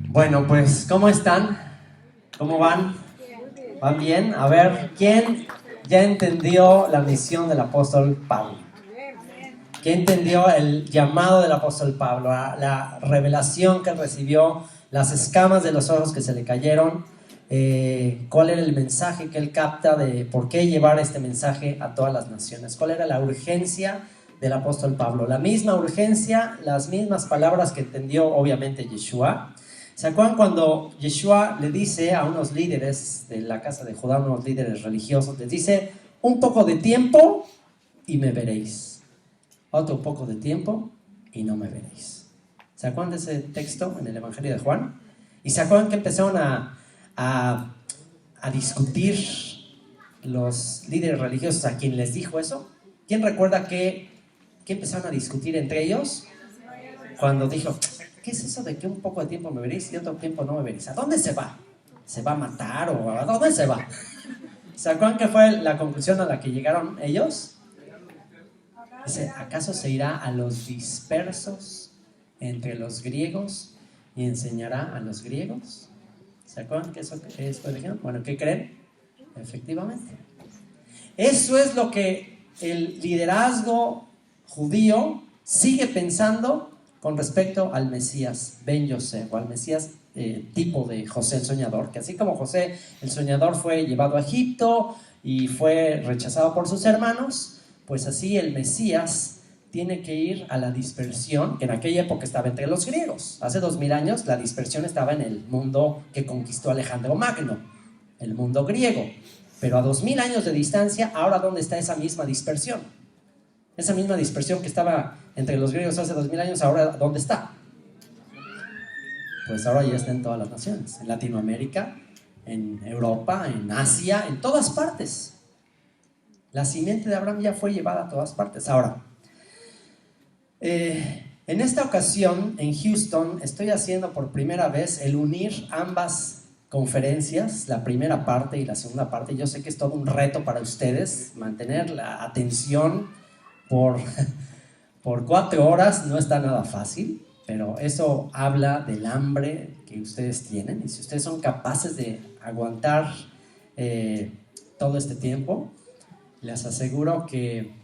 Bueno, pues, ¿cómo están? ¿Cómo van? ¿Van bien? A ver, ¿quién ya entendió la misión del apóstol Pablo? ¿Quién entendió el llamado del apóstol Pablo? La revelación que recibió, las escamas de los ojos que se le cayeron, cuál era el mensaje que él capta de por qué llevar este mensaje a todas las naciones, cuál era la urgencia del apóstol Pablo, la misma urgencia, las mismas palabras que entendió obviamente Yeshua. ¿Se acuerdan cuando Yeshua le dice a unos líderes de la casa de Judá, unos líderes religiosos, les dice, un poco de tiempo y me veréis, otro poco de tiempo y no me veréis? ¿Se acuerdan de ese texto en el Evangelio de Juan? ¿Y se acuerdan que empezaron a discutir los líderes religiosos a quien les dijo eso? ¿Quién recuerda que empezaron a discutir entre ellos? Cuando dijo, ¿qué es eso de que un poco de tiempo me veréis y otro tiempo no me veréis? ¿A dónde se va? ¿Se va a matar o a dónde se va? ¿Se acuerdan qué fue la conclusión a la que llegaron ellos? Dice, ¿acaso se irá a los dispersos entre los griegos y enseñará a los griegos? ¿Se acuerdan que eso dijeron? Bueno, ¿qué creen? Efectivamente. Eso es lo que el liderazgo judío sigue pensando con respecto al Mesías Ben Yosef, o al Mesías tipo de José el soñador, que así como José el soñador fue llevado a Egipto y fue rechazado por sus hermanos, pues así el Mesías tiene que ir a la dispersión, que en aquella época estaba entre los griegos. Hace 2000 años la dispersión estaba en el mundo que conquistó Alejandro Magno, el mundo griego. Pero a 2000 años de distancia, ahora ¿dónde está esa misma dispersión? Esa misma dispersión que estaba entre los griegos hace 2000 años, ¿ahora dónde está? Pues ahora ya está en todas las naciones, en Latinoamérica, en Europa, en Asia, en todas partes. La simiente de Abraham ya fue llevada a todas partes. Ahora, en esta ocasión, en Houston, estoy haciendo por primera vez el unir ambas conferencias, la primera parte y la segunda parte. Yo sé que es todo un reto para ustedes, mantener la atención por, por 4 horas no está nada fácil, pero eso habla del hambre que ustedes tienen, y si ustedes son capaces de aguantar todo este tiempo, les aseguro que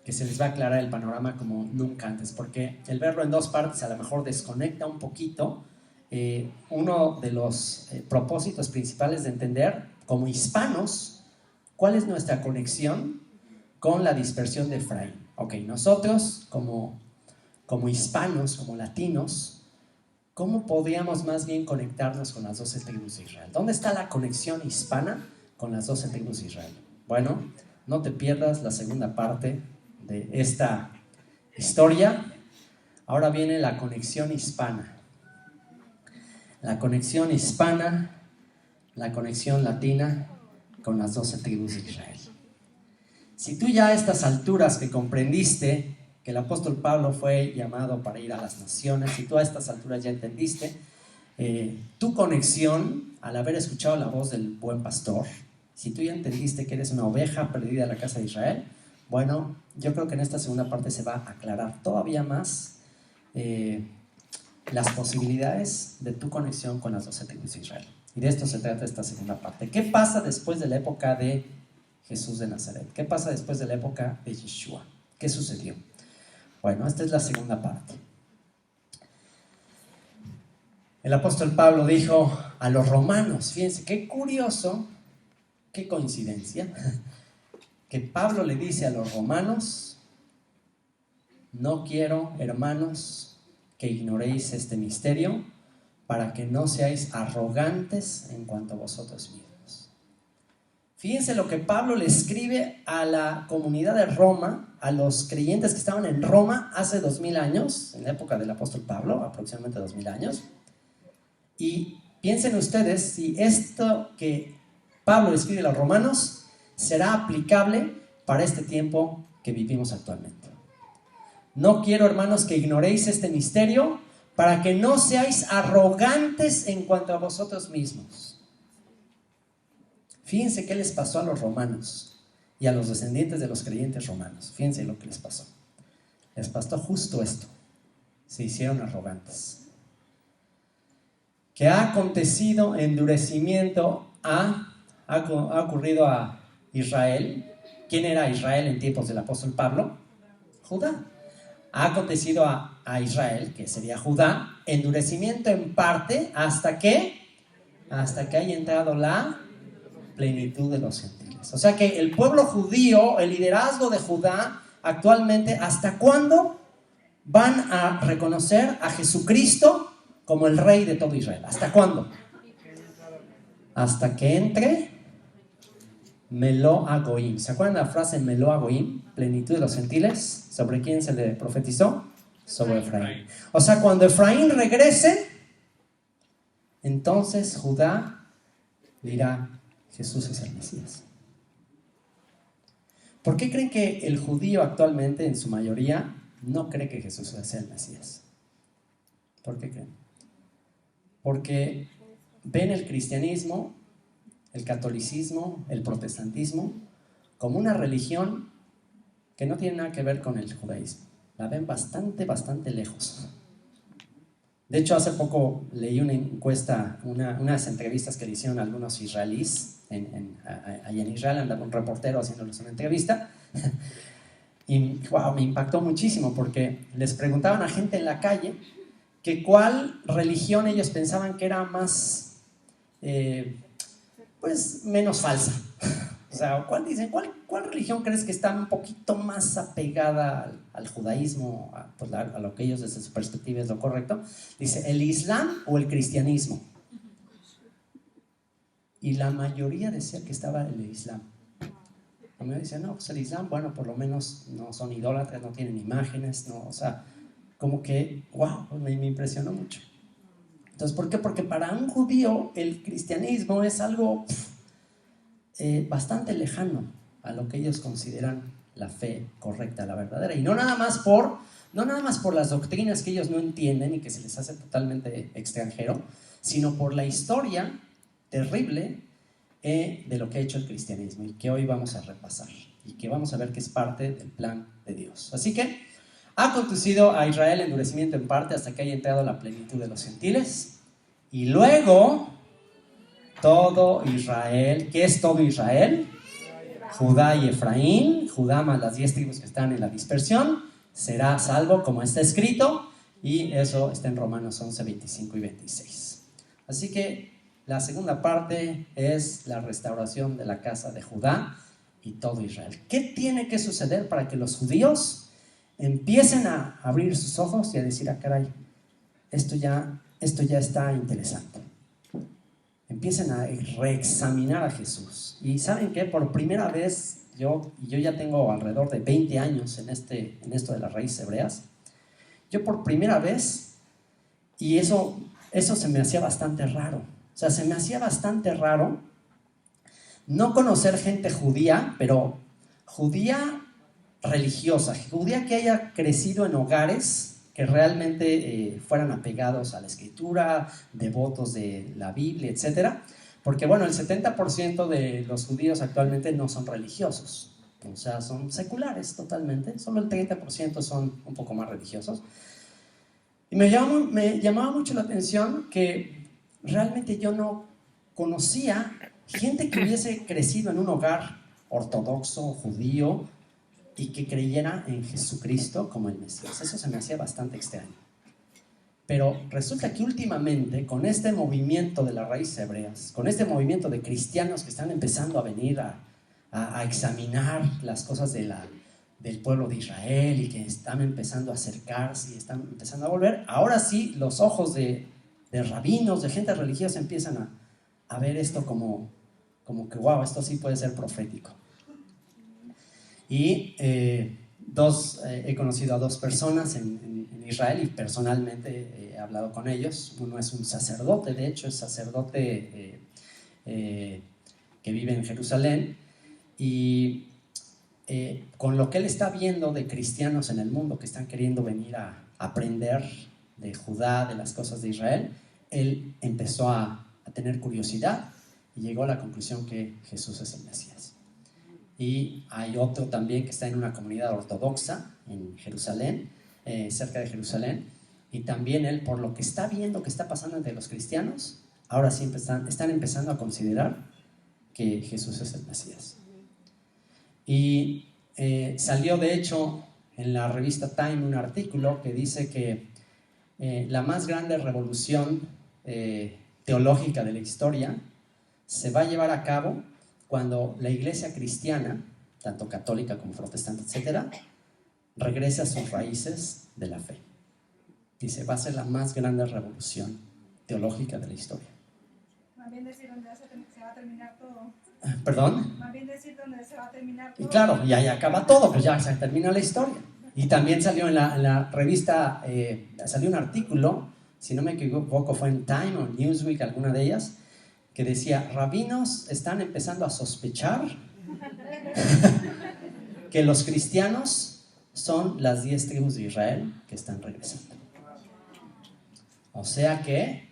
se les va a aclarar el panorama como nunca antes, porque el verlo en 2 partes a lo mejor desconecta un poquito uno de los propósitos principales de entender como hispanos cuál es nuestra conexión con la dispersión de Efraín. Ok, nosotros como hispanos, como latinos, ¿cómo podríamos más bien conectarnos con las 12 tribus de Israel? ¿Dónde está la conexión hispana con las 12 tribus de Israel? Bueno, no te pierdas la segunda parte de esta historia. Ahora viene la conexión hispana. La conexión hispana, la conexión latina con las 12 tribus de Israel. Si tú ya a estas alturas que comprendiste que el apóstol Pablo fue llamado para ir a las naciones, si tú a estas alturas ya entendiste tu conexión al haber escuchado la voz del buen pastor, si tú ya entendiste que eres una oveja perdida en la casa de Israel, bueno, yo creo que en esta segunda parte se va a aclarar todavía más las posibilidades de tu conexión con las 12 tribus de Israel. Y de esto se trata esta segunda parte. ¿Qué pasa después de la época de Jesús de Nazaret? ¿Qué pasa después de la época de Yeshua? ¿Qué sucedió? Bueno, esta es la segunda parte. El apóstol Pablo dijo a los romanos, fíjense qué curioso, qué coincidencia, que Pablo le dice a los romanos, no quiero, hermanos, que ignoréis este misterio, para que no seáis arrogantes en cuanto a vosotros mismos. Fíjense lo que Pablo le escribe a la comunidad de Roma, a los creyentes que estaban en Roma hace 2000 años, en la época del apóstol Pablo, aproximadamente 2000 años. Y piensen ustedes si esto que Pablo le escribe a los romanos será aplicable para este tiempo que vivimos actualmente. No quiero, hermanos, que ignoréis este misterio, para que no seáis arrogantes en cuanto a vosotros mismos. Fíjense qué les pasó a los romanos y a los descendientes de los creyentes romanos. Fíjense lo que les pasó. Les pasó justo esto. Se hicieron arrogantes. que ha acontecido endurecimiento ha ocurrido a Israel. ¿Quién era Israel en tiempos del apóstol Pablo? Judá. Ha acontecido a Israel, que sería Judá, endurecimiento en parte hasta que haya entrado la plenitud de los gentiles. O sea que el pueblo judío, el liderazgo de Judá, actualmente, ¿hasta cuándo van a reconocer a Jesucristo como el rey de todo Israel? ¿Hasta cuándo? Hasta que entre Meló Agoim. ¿Se acuerdan de la frase Meló Agoim? Plenitud de los gentiles. ¿Sobre quién se le profetizó? Sobre Efraín. O sea, cuando Efraín regrese, entonces Judá dirá: Jesús es el Mesías. ¿Por qué creen que el judío actualmente, en su mayoría, no cree que Jesús es el Mesías? ¿Por qué creen? Porque ven el cristianismo, el catolicismo, el protestantismo como una religión que no tiene nada que ver con el judaísmo. La ven bastante lejos. De hecho, hace poco leí una encuesta, unas entrevistas que le hicieron algunos israelíes. Allá en Israel andaba un reportero haciéndoles una entrevista. Y wow, me impactó muchísimo porque les preguntaban a gente en la calle que cuál religión ellos pensaban que era más, menos falsa. O sea, ¿cuál religión crees que está un poquito más apegada al judaísmo, a lo que ellos desde su perspectiva es lo correcto? Dice, ¿el Islam o el cristianismo? Y la mayoría decía que estaba el Islam. La mayoría decía, no, pues el Islam, bueno, por lo menos no son idólatras, no tienen imágenes, no, o sea, como que, wow, me impresionó mucho. Entonces, ¿por qué? Porque para un judío el cristianismo es algo bastante lejano a lo que ellos consideran la fe correcta, la verdadera. Y no nada más por las doctrinas que ellos no entienden y que se les hace totalmente extranjero, sino por la historia terrible de lo que ha hecho el cristianismo y que hoy vamos a repasar y que vamos a ver que es parte del plan de Dios. Así que ha conducido a Israel endurecimiento en parte hasta que haya entrado la plenitud de los gentiles, y luego todo Israel. ¿Qué es todo Israel? Judá y Efraín. Judá más las 10 tribus que están en la dispersión será salvo, como está escrito, y eso está en Romanos 11, 25 y 26. Así que la segunda parte es la restauración de la casa de Judá y todo Israel. ¿Qué tiene que suceder para que los judíos empiecen a abrir sus ojos y a decir, caray, esto ya está interesante? Empiecen a reexaminar a Jesús. Y ¿saben qué? Por primera vez, yo ya tengo alrededor de 20 años en esto de las raíces hebreas, yo por primera vez, y eso se me hacía bastante raro. O sea, se me hacía bastante raro no conocer gente judía, pero judía religiosa, judía que haya crecido en hogares que realmente fueran apegados a la escritura, devotos de la Biblia, etc. Porque bueno, el 70% de los judíos actualmente no son religiosos, o sea, son seculares totalmente, solo el 30% son un poco más religiosos. Y me llamaba mucho la atención que realmente yo no conocía gente que hubiese crecido en un hogar ortodoxo, judío, y que creyera en Jesucristo como el Mesías. Eso se me hacía bastante extraño. Pero resulta que últimamente, con este movimiento de las raíces hebreas, con este movimiento de cristianos que están empezando a venir a examinar las cosas del pueblo de Israel y que están empezando a acercarse y están empezando a volver, ahora sí los ojos de rabinos, de gente religiosa empiezan a ver esto como que wow, esto sí puede ser profético. Y he conocido a 2 personas en Israel y personalmente he hablado con ellos. Uno es un sacerdote, de hecho es sacerdote que vive en Jerusalén, y con lo que él está viendo de cristianos en el mundo que están queriendo venir a aprender de Judá, de las cosas de Israel, él empezó a tener curiosidad y llegó a la conclusión que Jesús es el Mesías. Y hay otro también que está en una comunidad ortodoxa en Jerusalén, cerca de Jerusalén, y también él, por lo que está viendo que está pasando entre los cristianos, ahora sí están empezando a considerar que Jesús es el Mesías. Y salió de hecho en la revista Time un artículo que dice que la más grande revolución teológica de la historia se va a llevar a cabo cuando la iglesia cristiana, tanto católica como protestante, etcétera, regrese a sus raíces de la fe. Dice, va a ser la más grande revolución teológica de la historia. Más bien decir dónde se va a terminar todo. ¿Perdón? Más bien decir dónde se va a terminar todo. Y claro, y ahí acaba todo, pues ya se termina la historia. Y también salió en la revista, salió un artículo, si no me equivoco fue en Time o Newsweek, alguna de ellas, que decía, rabinos están empezando a sospechar que los cristianos son las 10 tribus de Israel que están regresando. O sea que,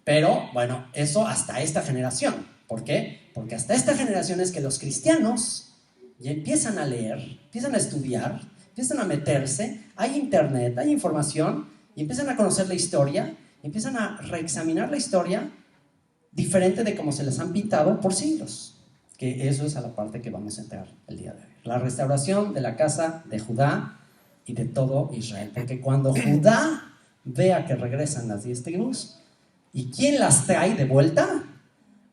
pero bueno, eso hasta esta generación. ¿Por qué? Porque hasta esta generación es que los cristianos ya empiezan a leer, empiezan a estudiar, empiezan a meterse, hay internet, hay información, y empiezan a conocer la historia, empiezan a reexaminar la historia diferente de como se les han pintado por siglos. Que eso es a la parte que vamos a entrar el día de hoy. La restauración de la casa de Judá y de todo Israel. Porque cuando Judá vea que regresan las 10 tribus, ¿y quién las trae de vuelta?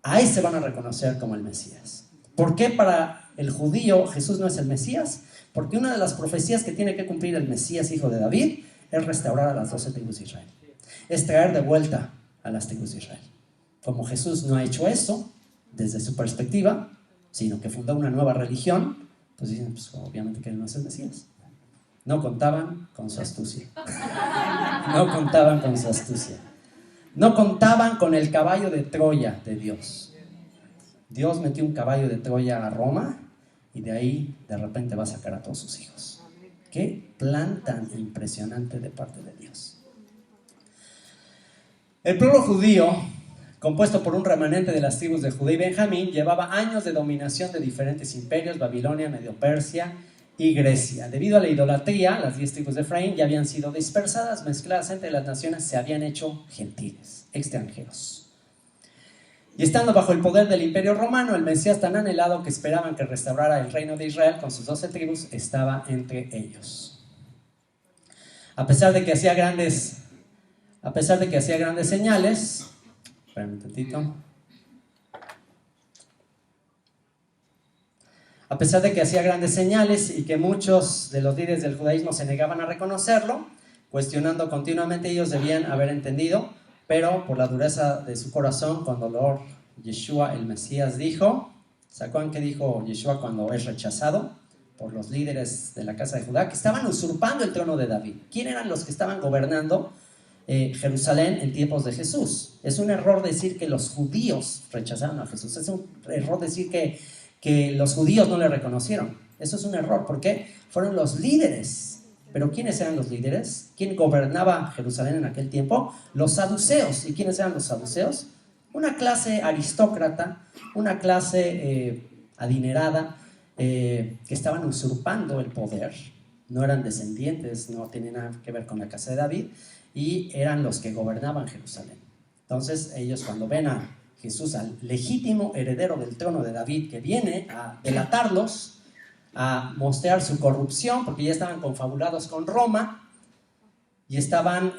Ahí se van a reconocer como el Mesías. ¿Por qué para el judío Jesús no es el Mesías? Porque una de las profecías que tiene que cumplir el Mesías, hijo de David, es restaurar a las 12 tribus de Israel. Es traer de vuelta a las tribus de Israel. Como Jesús no ha hecho eso, desde su perspectiva, sino que fundó una nueva religión, pues dicen, pues obviamente que él no es el Mesías. No contaban con su astucia. No contaban con su astucia. No contaban con el caballo de Troya de Dios. Dios metió un caballo de Troya a Roma y de ahí de repente va a sacar a todos sus hijos. Qué plan tan impresionante de parte de Dios. El pueblo judío, compuesto por un remanente de las tribus de Judá y Benjamín, llevaba años de dominación de diferentes imperios, Babilonia, Medio-Persia y Grecia. Debido a la idolatría, las 10 tribus de Efraín ya habían sido dispersadas, mezcladas entre las naciones, se habían hecho gentiles, extranjeros. Y estando bajo el poder del imperio romano, el Mesías tan anhelado que esperaban que restaurara el reino de Israel con sus 12 tribus, estaba entre ellos. A pesar de que hacía grandes señales, espérame un tantito. A pesar de que hacía grandes señales y que muchos de los líderes del judaísmo se negaban a reconocerlo, cuestionando continuamente, ellos debían haber entendido, pero por la dureza de su corazón, cuando Lord Yeshua, el Mesías, dijo, ¿se acuerdan qué dijo Yeshua cuando es rechazado por los líderes de la casa de Judá? Que estaban usurpando el trono de David. ¿Quién eran los que estaban gobernando Jerusalén en tiempos de Jesús? Es un error decir que los judíos rechazaron a Jesús. Es un error decir que los judíos no le reconocieron. Eso es un error, porque fueron los líderes. ¿Pero quiénes eran los líderes? ¿Quién gobernaba Jerusalén en aquel tiempo? Los saduceos. ¿Y quiénes eran los saduceos? Una clase aristócrata, una clase adinerada, que estaban usurpando el poder. No eran descendientes, no tenían nada que ver con la casa de David, y eran los que gobernaban Jerusalén. Entonces ellos, cuando ven a Jesús, al legítimo heredero del trono de David, que viene a delatarlos, a mostrar su corrupción, porque ya estaban confabulados con Roma y estaban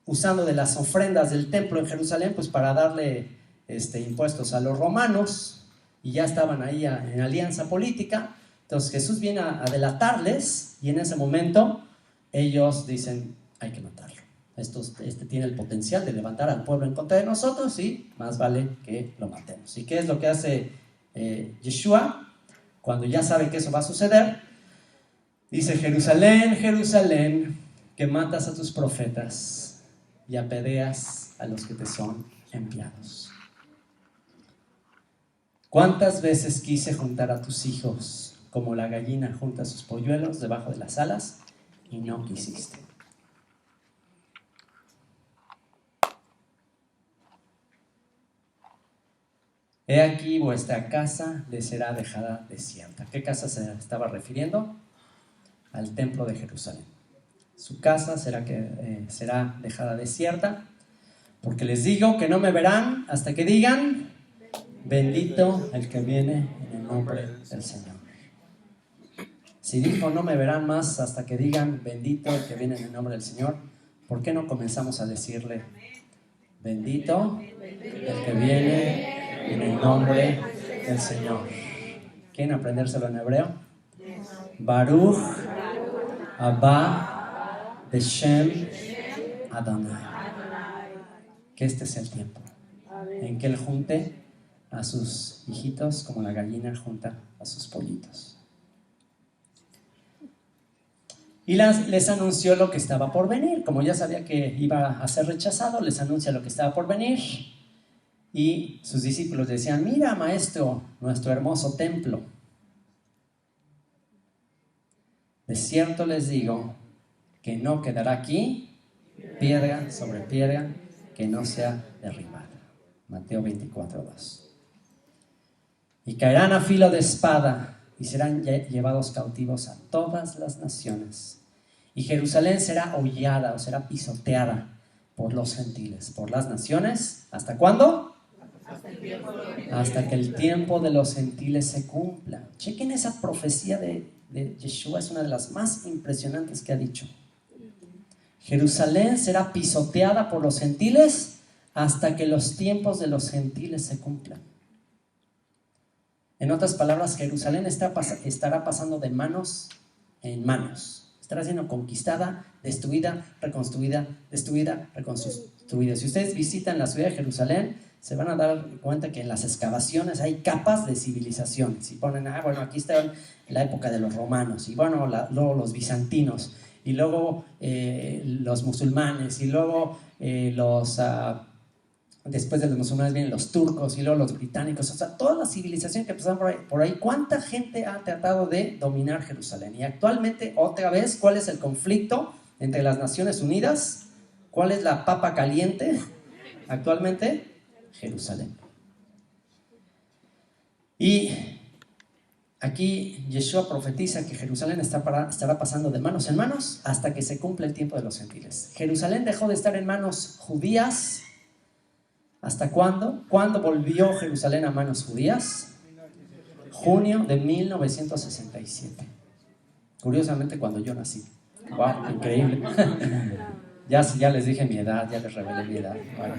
usando de las ofrendas del templo en Jerusalén pues para darle impuestos a los romanos, y ya estaban ahí en alianza política. Entonces Jesús viene a delatarles, y en ese momento ellos dicen, hay que matarlo. Este tiene el potencial de levantar al pueblo en contra de nosotros, y más vale que lo matemos. ¿Y qué es lo que hace Yeshua? Cuando ya sabe que eso va a suceder, dice, Jerusalén, Jerusalén, que matas a tus profetas y apedreas a los que te son enviados. ¿Cuántas veces quise juntar a tus hijos como la gallina junta sus polluelos debajo de las alas y no quisiste? He aquí vuestra casa les será dejada desierta. ¿Qué casa se estaba refiriendo? Al templo de Jerusalén. Su casa será dejada desierta, porque les digo que no me verán hasta que digan, bendito el que viene en el nombre del Señor. Si dijo no me verán más hasta que digan, bendito el que viene en el nombre del Señor, ¿por qué no comenzamos a decirle, bendito el que viene en el nombre del Señor? ¿Quieren aprendérselo en hebreo? Baruch Abba Beshem Adonai. Que este es el tiempo en que Él junte a sus hijitos como la gallina junta a sus pollitos. Y les anunció lo que estaba por venir. Como ya sabía que iba a ser rechazado, les anuncia lo que estaba por venir. Y sus discípulos decían, mira, maestro, nuestro hermoso templo. De cierto les digo que no quedará aquí piedra sobre piedra que no sea derribada. Mateo 24:2. Y caerán a filo de espada y serán llevados cautivos a todas las naciones. Y Jerusalén será hollada o será pisoteada por los gentiles, por las naciones. ¿Hasta cuándo? Hasta que el tiempo de los gentiles se cumpla. Chequen esa profecía de Yeshua, es una de las más impresionantes que ha dicho. Jerusalén será pisoteada por los gentiles hasta que los tiempos de los gentiles se cumplan. En otras palabras, Jerusalén estará pasando de manos en manos. Estará siendo conquistada, destruida, reconstruida, destruida, reconstruida. Si ustedes visitan la ciudad de Jerusalén, se van a dar cuenta que en las excavaciones hay capas de civilizaciones. Y ponen, bueno, aquí está en la época de los romanos, y bueno, luego los bizantinos, y luego los musulmanes, y luego después de los musulmanes vienen los turcos y luego los británicos, o sea, toda la civilización que pasaron por ahí. ¿Cuánta gente ha tratado de dominar Jerusalén? Y actualmente, otra vez, ¿cuál es el conflicto entre las Naciones Unidas? ¿Cuál es la papa caliente? Actualmente, Jerusalén. Y aquí Yeshua profetiza que Jerusalén estará pasando de manos en manos hasta que se cumpla el tiempo de los gentiles. Jerusalén dejó de estar en manos judías. ¿Hasta cuándo? ¿Cuándo volvió Jerusalén a manos judías? Junio de 1967. Curiosamente, cuando yo nací. ¡Wow! Increíble. Ya les dije mi edad, ya les revelé mi edad. Bueno.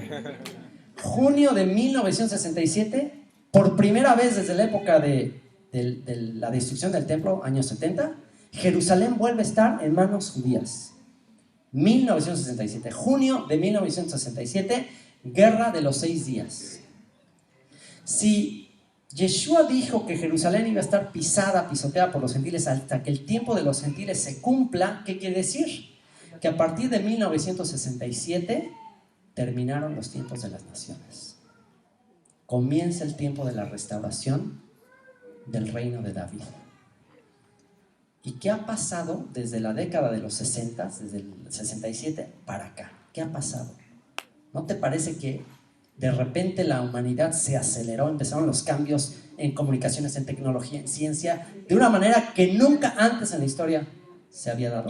Junio de 1967, por primera vez desde la época de la destrucción del templo, años 70, Jerusalén vuelve a estar en manos judías. 1967, junio de 1967, Guerra de los 6 días. Si Yeshua dijo que Jerusalén iba a estar pisoteada por los gentiles hasta que el tiempo de los gentiles se cumpla, ¿qué quiere decir? Que a partir de 1967 terminaron los tiempos de las naciones. Comienza el tiempo de la restauración del reino de David. ¿Y qué ha pasado desde la década de los 60, desde el 67 para acá? ¿Qué ha pasado? ¿No te parece que de repente la humanidad se aceleró? Empezaron los cambios en comunicaciones, en tecnología, en ciencia, de una manera que nunca antes en la historia se había dado.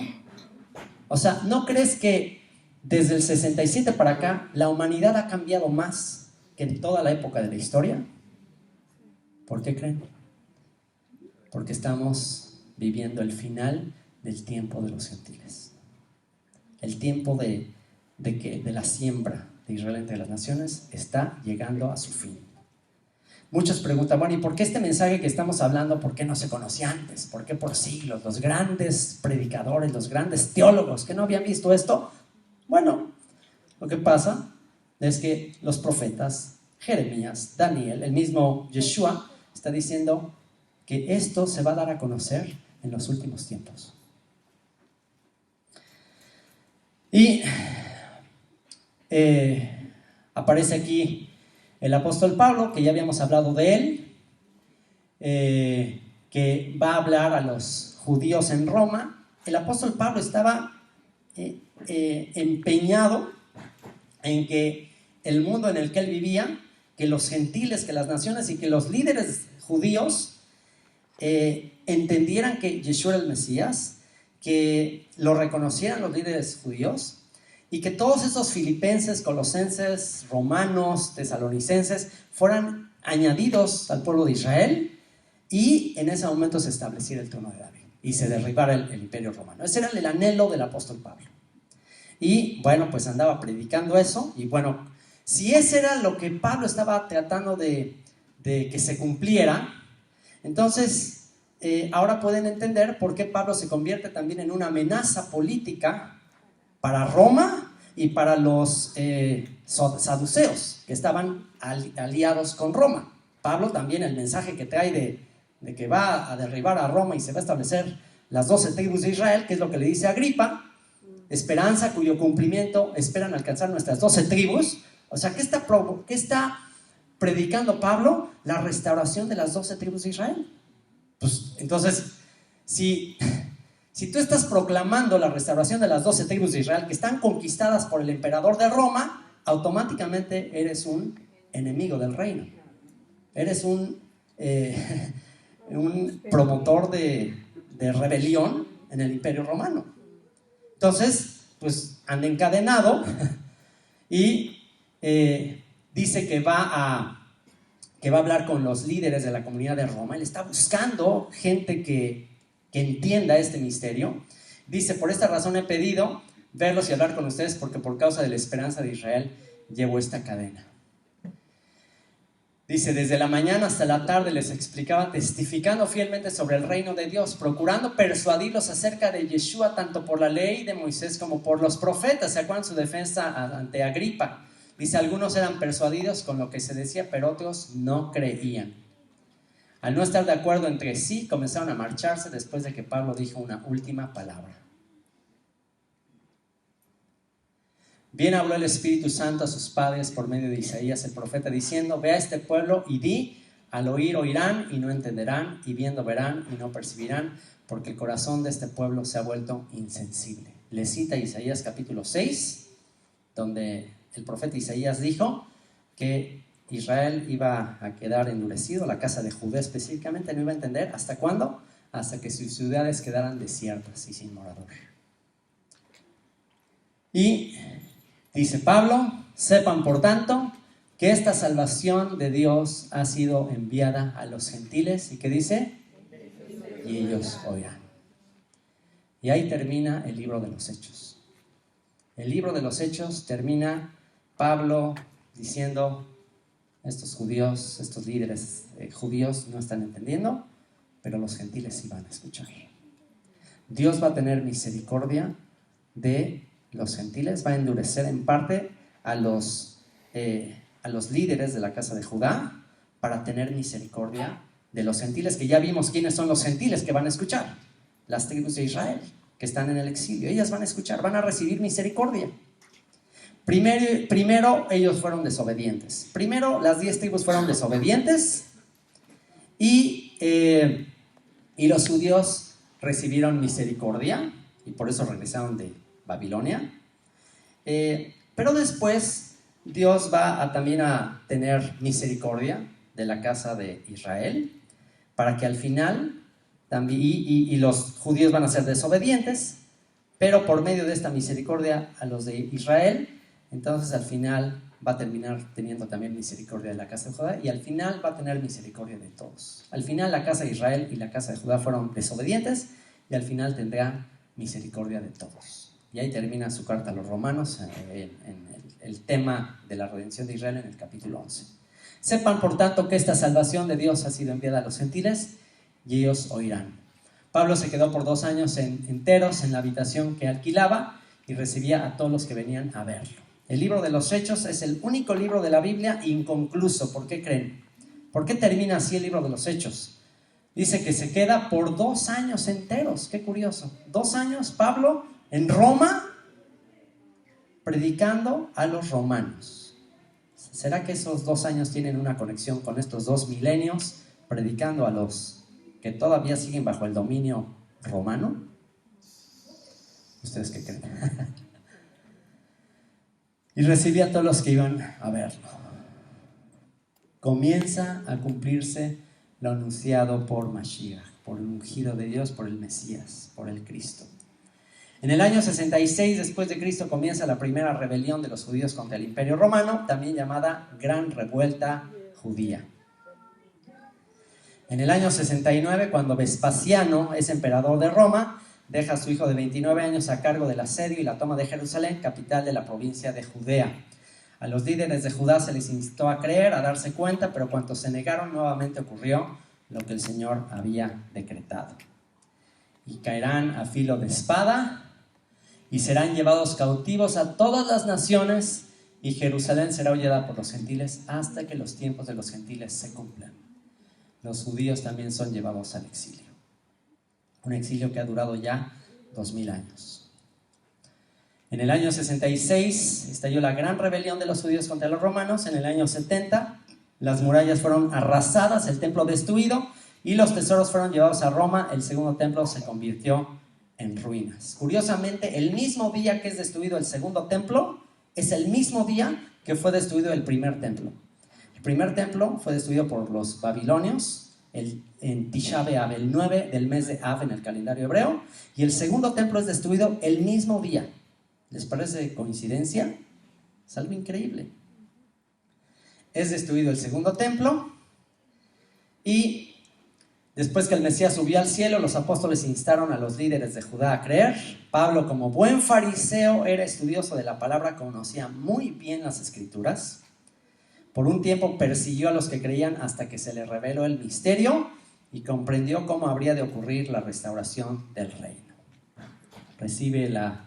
O sea, ¿no crees que desde el 67 para acá la humanidad ha cambiado más que en toda la época de la historia? ¿Por qué creen? Porque estamos viviendo el final del tiempo de los gentiles. El tiempo de la siembra de Israel entre las naciones está llegando a su fin. Muchos preguntan, bueno, ¿y por qué este mensaje que estamos hablando, por qué no se conocía antes? ¿Por qué por siglos? Los grandes predicadores, los grandes teólogos que no habían visto esto. Bueno, lo que pasa es que los profetas, Jeremías, Daniel, el mismo Yeshua, está diciendo que esto se va a dar a conocer en los últimos tiempos. Y aparece aquí el apóstol Pablo, que ya habíamos hablado de él, que va a hablar a los judíos en Roma. El apóstol Pablo estaba empeñado en que el mundo en el que él vivía, que los gentiles, que las naciones y que los líderes judíos entendieran que Yeshua era el Mesías, que lo reconocieran los líderes judíos y que todos esos filipenses, colosenses, romanos, tesalonicenses fueran añadidos al pueblo de Israel y en ese momento se estableciera el trono de David y se derribara el imperio romano. Ese era el anhelo del apóstol Pablo. Y bueno, pues andaba predicando eso. Y bueno, si ese era lo que Pablo estaba tratando de que se cumpliera, entonces ahora pueden entender por qué Pablo se convierte también en una amenaza política para Roma y para los saduceos que estaban aliados con Roma. Pablo también, el mensaje que trae de que va a derribar a Roma y se va a establecer las 12 tribus de Israel, que es lo que le dice a Agripa, esperanza cuyo cumplimiento esperan alcanzar nuestras 12 tribus. O sea, ¿qué está predicando Pablo? La restauración de las 12 tribus de Israel. Pues entonces, si tú estás proclamando la restauración de las 12 tribus de Israel que están conquistadas por el emperador de Roma, automáticamente eres un enemigo del reino. Eres un promotor de rebelión en el imperio romano. Entonces, pues anda encadenado y dice que va a hablar con los líderes de la comunidad de Roma. Él está buscando gente que entienda este misterio. Dice, por esta razón he pedido verlos y hablar con ustedes, porque por causa de la esperanza de Israel llevo esta cadena. Dice, desde la mañana hasta la tarde les explicaba, testificando fielmente sobre el reino de Dios, procurando persuadirlos acerca de Yeshua, tanto por la ley de Moisés como por los profetas. ¿Se acuerdan su defensa ante Agripa? Dice, algunos eran persuadidos con lo que se decía, pero otros no creían. Al no estar de acuerdo entre sí, comenzaron a marcharse después de que Pablo dijo una última palabra. Bien habló el Espíritu Santo a sus padres por medio de Isaías el profeta, diciendo, ve a este pueblo y di, al oír oirán y no entenderán, y viendo verán y no percibirán, porque el corazón de este pueblo se ha vuelto insensible. Le cita Isaías capítulo 6, donde el profeta Isaías dijo que Israel iba a quedar endurecido, la casa de Judá específicamente no iba a entender. ¿Hasta cuándo? Hasta que sus ciudades quedaran desiertas y sin morador. Y dice Pablo, sepan por tanto que esta salvación de Dios ha sido enviada a los gentiles. ¿Y qué dice? Y ellos oirán. Y ahí termina el libro de los Hechos. El libro de los Hechos termina Pablo diciendo, estos judíos, estos líderes judíos no están entendiendo, pero los gentiles sí van a escuchar. Dios va a tener misericordia de los gentiles, va a endurecer en parte a los líderes de la casa de Judá para tener misericordia de los gentiles, que ya vimos quiénes son los gentiles que van a escuchar. Las tribus de Israel que están en el exilio, ellas van a escuchar, van a recibir misericordia. Primero ellos fueron desobedientes. Primero las 10 tribus fueron desobedientes y los judíos recibieron misericordia y por eso regresaron de Babilonia. Pero después Dios va también a tener misericordia de la casa de Israel para que al final también, y los judíos van a ser desobedientes, pero por medio de esta misericordia a los de Israel, entonces al final va a terminar teniendo también misericordia de la casa de Judá y al final va a tener misericordia de todos. Al final la casa de Israel y la casa de Judá fueron desobedientes y al final tendrá misericordia de todos. Y ahí termina su carta a los romanos en el tema de la redención de Israel en el capítulo 11. Sepan por tanto que esta salvación de Dios ha sido enviada a los gentiles y ellos oirán. Pablo se quedó por 2 años enteros en la habitación que alquilaba y recibía a todos los que venían a verlo. El libro de los Hechos es el único libro de la Biblia inconcluso. ¿Por qué creen? ¿Por qué termina así el libro de los Hechos? Dice que se queda por 2 años enteros. Qué curioso. 2 años Pablo en Roma predicando a los romanos. ¿Será que esos 2 años tienen una conexión con estos 2 milenios predicando a los que todavía siguen bajo el dominio romano? ¿Ustedes qué creen? Y recibía a todos los que iban a verlo. Comienza a cumplirse lo anunciado por Mashiach, por el ungido de Dios, por el Mesías, por el Cristo. En el año 66 después de Cristo comienza la primera rebelión de los judíos contra el Imperio Romano, también llamada Gran Revuelta Judía. En el año 69, cuando Vespasiano es emperador de Roma, deja a su hijo de 29 años a cargo del asedio y la toma de Jerusalén, capital de la provincia de Judea. A los líderes de Judá se les instó a creer, a darse cuenta, pero cuando se negaron, nuevamente ocurrió lo que el Señor había decretado. Y caerán a filo de espada y serán llevados cautivos a todas las naciones, y Jerusalén será hollada por los gentiles hasta que los tiempos de los gentiles se cumplan. Los judíos también son llevados al exilio. Un exilio que ha durado ya 2000 años. En el año 66 estalló la gran rebelión de los judíos contra los romanos. En el año 70 las murallas fueron arrasadas, el templo destruido y los tesoros fueron llevados a Roma. El segundo templo se convirtió en ruinas. Curiosamente, el mismo día que es destruido el segundo templo es el mismo día que fue destruido el primer templo. El primer templo fue destruido por los babilonios en Tisha B'Av, el 9 del mes de Av en el calendario hebreo, y el segundo templo es destruido el mismo día. ¿Les parece coincidencia? Es algo increíble. Es destruido el segundo templo y después que el Mesías subió al cielo, los apóstoles instaron a los líderes de Judá a creer. Pablo, como buen fariseo, era estudioso de la palabra, conocía muy bien las escrituras. Por un tiempo persiguió a los que creían hasta que se le reveló el misterio y comprendió cómo habría de ocurrir la restauración del reino. Recibe la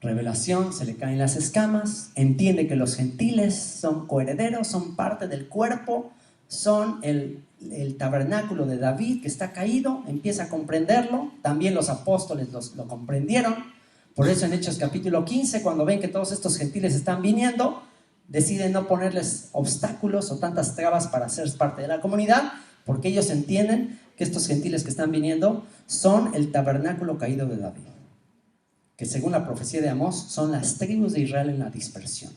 revelación, se le caen las escamas, entiende que los gentiles son coherederos, son parte del cuerpo, son el tabernáculo de David que está caído, empieza a comprenderlo. También los apóstoles lo comprendieron. Por eso en Hechos capítulo 15, cuando ven que todos estos gentiles están viniendo, deciden no ponerles obstáculos o tantas trabas para ser parte de la comunidad, porque ellos entienden que estos gentiles que están viniendo son el tabernáculo caído de David, que según la profecía de Amós son las tribus de Israel en la dispersión.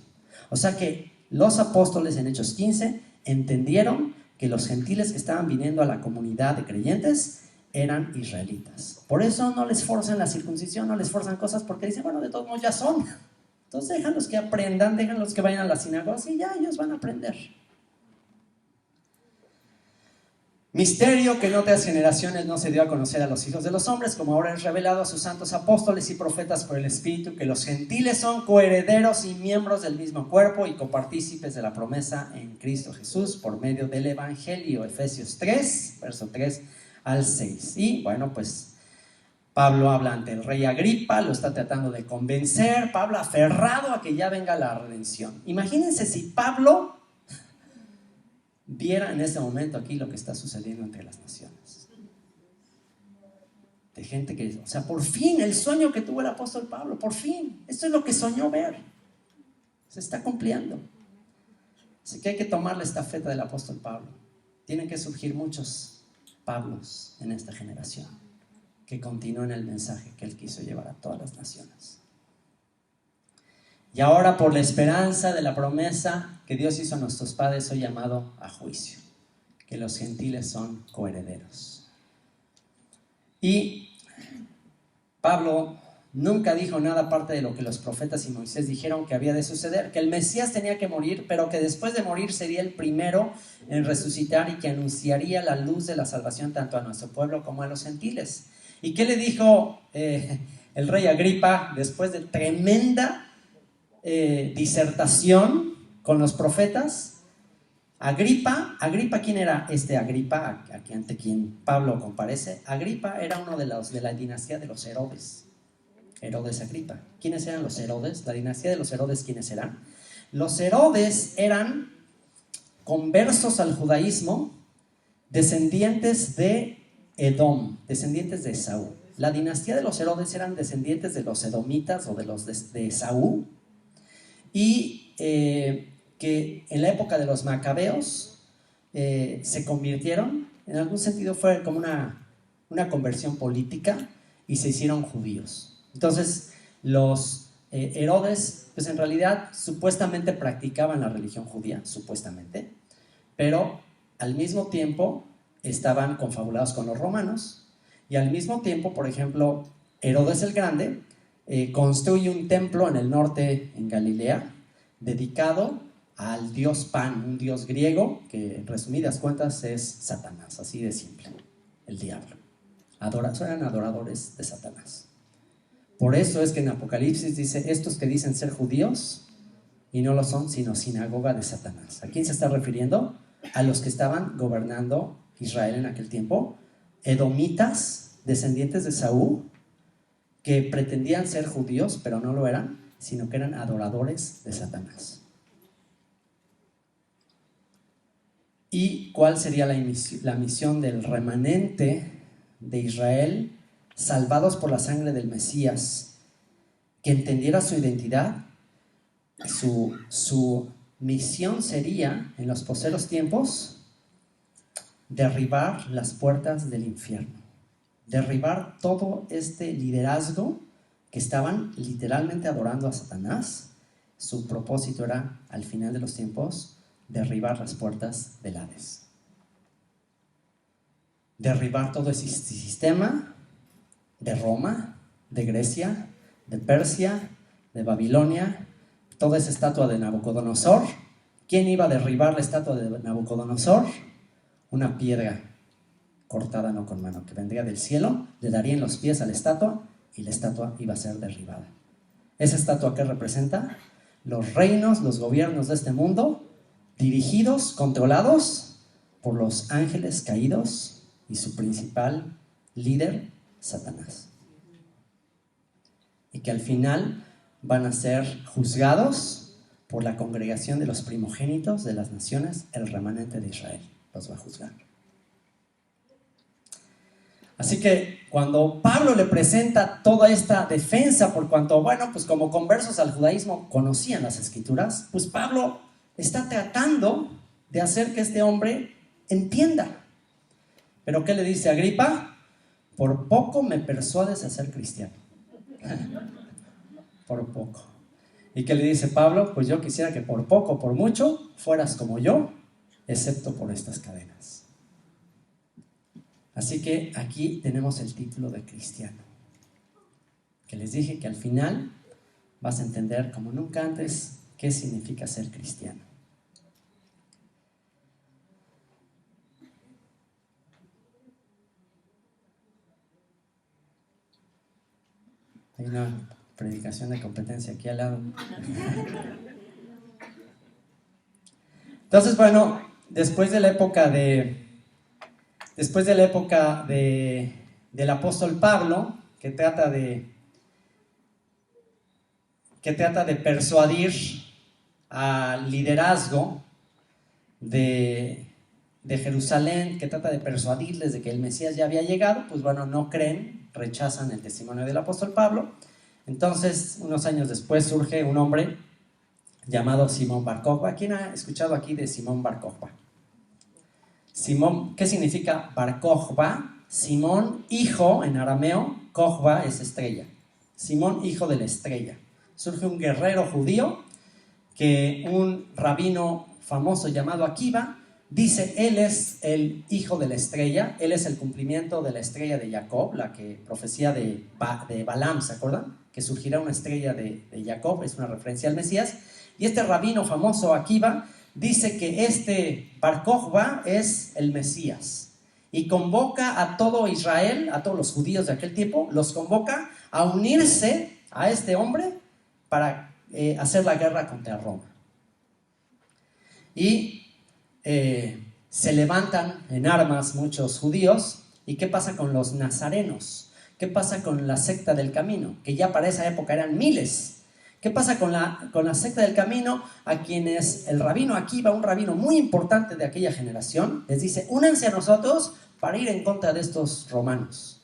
O sea que los apóstoles en Hechos 15 entendieron que los gentiles que estaban viniendo a la comunidad de creyentes eran israelitas. Por eso no les forzan la circuncisión, no les forzan cosas, porque dicen, bueno, de todos modos ya son. Entonces déjalos que aprendan, déjalos que vayan a las sinagogas y ya ellos van a aprender. Misterio que en otras generaciones no se dio a conocer a los hijos de los hombres, como ahora es revelado a sus santos apóstoles y profetas por el Espíritu, que los gentiles son coherederos y miembros del mismo cuerpo y copartícipes de la promesa en Cristo Jesús por medio del Evangelio. Efesios 3, verso 3 al 6. Y bueno, pues Pablo habla ante el rey Agripa, lo está tratando de convencer. Pablo aferrado a que ya venga la redención. Imagínense si Pablo viera en este momento aquí lo que está sucediendo entre las naciones. De gente que, o sea, por fin el sueño que tuvo el apóstol Pablo, por fin, esto es lo que soñó ver, se está cumpliendo. Así que hay que tomar la estafeta del apóstol Pablo. Tienen que surgir muchos Pablos en esta generación que continúen el mensaje que él quiso llevar a todas las naciones. Y ahora, por la esperanza de la promesa que Dios hizo a nuestros padres, soy llamado a juicio, que los gentiles son coherederos. Y Pablo nunca dijo nada aparte de lo que los profetas y Moisés dijeron que había de suceder, que el Mesías tenía que morir, pero que después de morir sería el primero en resucitar y que anunciaría la luz de la salvación tanto a nuestro pueblo como a los gentiles. ¿Y qué le dijo el rey Agripa después de tremenda disertación con los profetas? Agripa, ¿quién era este Agripa ante quien Pablo comparece? Agripa era uno de la dinastía de los Herodes. Herodes Agripa. ¿Quiénes eran los Herodes? La dinastía de los Herodes, ¿quiénes eran? Los Herodes eran conversos al judaísmo, descendientes de Edom, descendientes de Esaú. La dinastía de los Herodes eran descendientes de los edomitas o de los de Esaú, y que en la época de los macabeos se convirtieron, en algún sentido fue como una conversión política y se hicieron judíos. Entonces los Herodes, pues en realidad supuestamente practicaban la religión judía, supuestamente, pero al mismo tiempo estaban confabulados con los romanos, y al mismo tiempo, por ejemplo, Herodes el Grande construye un templo en el norte, en Galilea, dedicado al dios Pan, un dios griego que en resumidas cuentas es Satanás, así de simple, el diablo. Eran adoradores de Satanás. Por eso es que en Apocalipsis dice, estos que dicen ser judíos y no lo son, sino sinagoga de Satanás. ¿A quién se está refiriendo? A los que estaban gobernando Israel en aquel tiempo, edomitas, descendientes de Saúl, que pretendían ser judíos, pero no lo eran, sino que eran adoradores de Satanás. ¿Y cuál sería la misión del remanente de Israel, salvados por la sangre del Mesías? Que entendiera su identidad. Su misión sería, en los posteriores tiempos, derribar las puertas del infierno, derribar todo este liderazgo que estaban literalmente adorando a Satanás. Su propósito era, al final de los tiempos, derribar las puertas del Hades, derribar todo ese sistema de Roma, de Grecia, de Persia, de Babilonia, toda esa estatua de Nabucodonosor. ¿Quién iba a derribar la estatua de Nabucodonosor? Una piedra cortada no con mano, que vendría del cielo, le daría en los pies a la estatua y la estatua iba a ser derribada. ¿Esa estatua qué representa? Los reinos, los gobiernos de este mundo, dirigidos, controlados por los ángeles caídos y su principal líder, Satanás. Y que al final van a ser juzgados por la congregación de los primogénitos de las naciones, el remanente de Israel los va a juzgar. Así que cuando Pablo le presenta toda esta defensa, por cuanto, bueno, pues como conversos al judaísmo conocían las escrituras, pues Pablo está tratando de hacer que este hombre entienda. ¿Pero qué le dice Agripa? Por poco me persuades a ser cristiano. Por poco. ¿Y qué le dice Pablo? Pues yo quisiera que por poco, por mucho, fueras como yo, excepto por estas cadenas. Así que aquí tenemos el título de cristiano, que les dije que al final vas a entender como nunca antes qué significa ser cristiano. Hay una predicación de competencia aquí al lado. Entonces, bueno, después de la época del apóstol Pablo, que trata de persuadir al liderazgo de Jerusalén, que trata de persuadirles de que el Mesías ya había llegado, pues bueno, no creen, rechazan el testimonio del apóstol Pablo. Entonces, unos años después surge un hombre llamado Simón Bar Kokhba. ¿Quién ha escuchado aquí de Simón Bar Kokhba? Simón, ¿qué significa Bar Kokhba? Simón, hijo en arameo, Kokhba es estrella. Simón, hijo de la estrella. Surge un guerrero judío que un rabino famoso llamado Akiva dice, él es el hijo de la estrella, él es el cumplimiento de la estrella de Jacob, la que profecía de Balaam, ¿se acuerdan? Que surgirá una estrella de Jacob, es una referencia al Mesías. Y este rabino famoso Akiva dice que este Bar Kokhba es el Mesías y convoca a todo Israel, a todos los judíos de aquel tiempo, los convoca a unirse a este hombre para hacer la guerra contra Roma. Y se levantan en armas muchos judíos. ¿Y qué pasa con los nazarenos? ¿Qué pasa con la secta del camino? Que ya para esa época eran miles. ¿Qué pasa con la secta del camino? A quienes el rabino Akiva, un rabino muy importante de aquella generación, les dice, únanse a nosotros para ir en contra de estos romanos.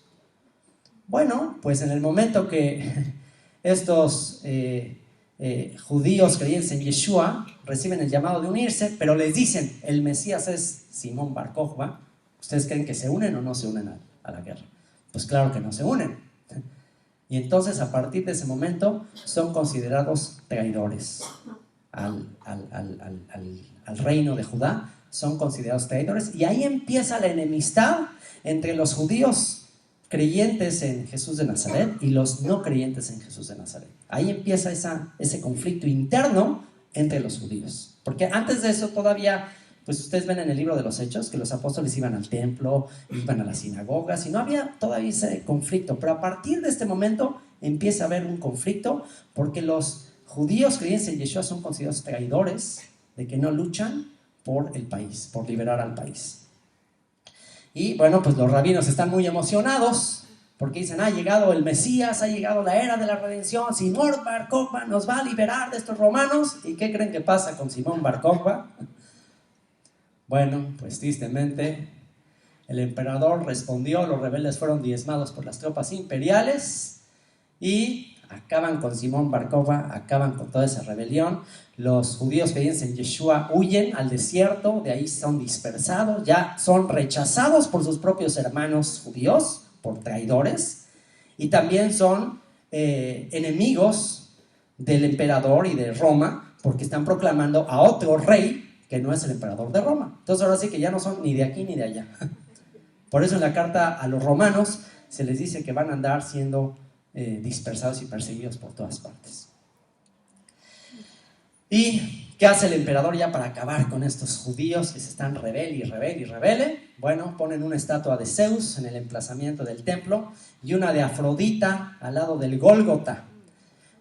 Bueno, pues en el momento que estos judíos creyentes en Yeshua reciben el llamado de unirse, pero les dicen, el Mesías es Simón Bar Kokhba, ¿ustedes creen que se unen o no se unen a la guerra? Pues claro que no se unen. Y entonces a partir de ese momento son considerados traidores al reino de Judá, son considerados traidores, y ahí empieza la enemistad entre los judíos creyentes en Jesús de Nazaret y los no creyentes en Jesús de Nazaret. Ahí empieza ese conflicto interno entre los judíos. Porque antes de eso todavía, pues ustedes ven en el libro de los Hechos que los apóstoles iban al templo, iban a las sinagogas y no había todavía ese conflicto. Pero a partir de este momento empieza a haber un conflicto porque los judíos creyentes en Yeshua son considerados traidores, de que no luchan por el país, por liberar al país. Y bueno, pues los rabinos están muy emocionados porque dicen, ha llegado el Mesías, ha llegado la era de la redención, Simón Bar Kokhba nos va a liberar de estos romanos. ¿Y qué creen que pasa con Simón Bar Kokhba? Bueno, pues tristemente el emperador respondió, los rebeldes fueron diezmados por las tropas imperiales y acaban con Simón Bar Kokhba, acaban con toda esa rebelión. Los judíos creyentes en Yeshua huyen al desierto, de ahí son dispersados, ya son rechazados por sus propios hermanos judíos, por traidores, y también son enemigos del emperador y de Roma, porque están proclamando a otro rey que no es el emperador de Roma. Entonces ahora sí que ya no son ni de aquí ni de allá. Por eso en la carta a los romanos se les dice que van a andar siendo dispersados y perseguidos por todas partes. ¿Y qué hace el emperador ya para acabar con estos judíos que se están rebele? Bueno, ponen una estatua de Zeus en el emplazamiento del templo y una de Afrodita al lado del Gólgota.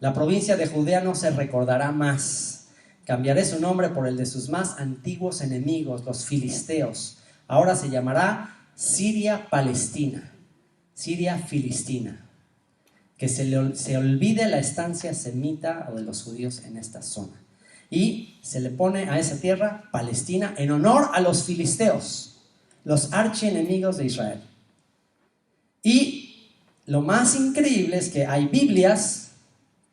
La provincia de Judea no se recordará más. Cambiaré su nombre por el de sus más antiguos enemigos, los filisteos. Ahora se llamará Siria-Palestina, Siria-Filistina. Que se olvide la estancia semita o de los judíos en esta zona. Y se le pone a esa tierra Palestina en honor a los filisteos, los archienemigos de Israel. Y lo más increíble es que hay Biblias,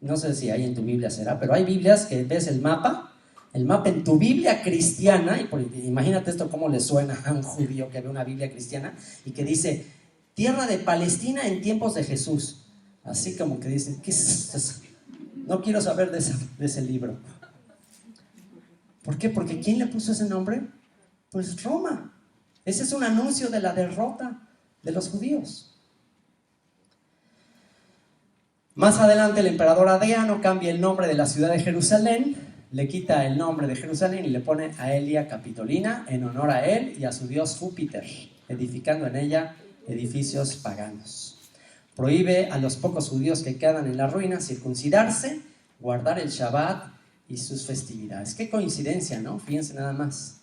no sé si hay en tu Biblia será, pero hay Biblias que ves el mapa en tu Biblia cristiana, y imagínate esto cómo le suena a un judío que ve una Biblia cristiana y que dice, tierra de Palestina en tiempos de Jesús. Así como que dicen, ¿qué es eso? No quiero saber de ese libro. ¿Por qué? Porque ¿quién le puso ese nombre? Pues Roma. Ese es un anuncio de la derrota de los judíos. Más adelante el emperador Adriano cambia el nombre de la ciudad de Jerusalén, le quita el nombre de Jerusalén y le pone Aelia Capitolina en honor a él y a su dios Júpiter, edificando en ella edificios paganos. Prohíbe a los pocos judíos que quedan en la ruina circuncidarse, guardar el Shabbat y sus festividades. Qué coincidencia, ¿no? Fíjense nada más.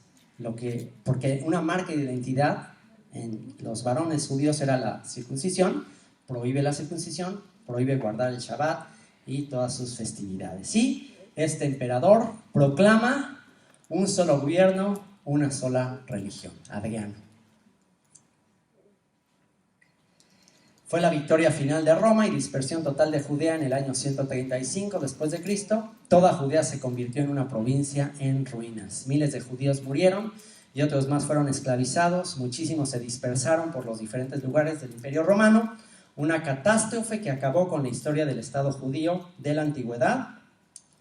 Porque una marca de identidad en los varones judíos era la circuncisión, prohíbe la circuncisión, prohíbe guardar el Shabbat y todas sus festividades. Y este emperador proclama un solo gobierno, una sola religión, Adriano. Fue la victoria final de Roma y dispersión total de Judea en el año 135 después de Cristo. Toda Judea se convirtió en una provincia en ruinas. Miles de judíos murieron y otros más fueron esclavizados. Muchísimos se dispersaron por los diferentes lugares del Imperio Romano. Una catástrofe que acabó con la historia del Estado judío de la antigüedad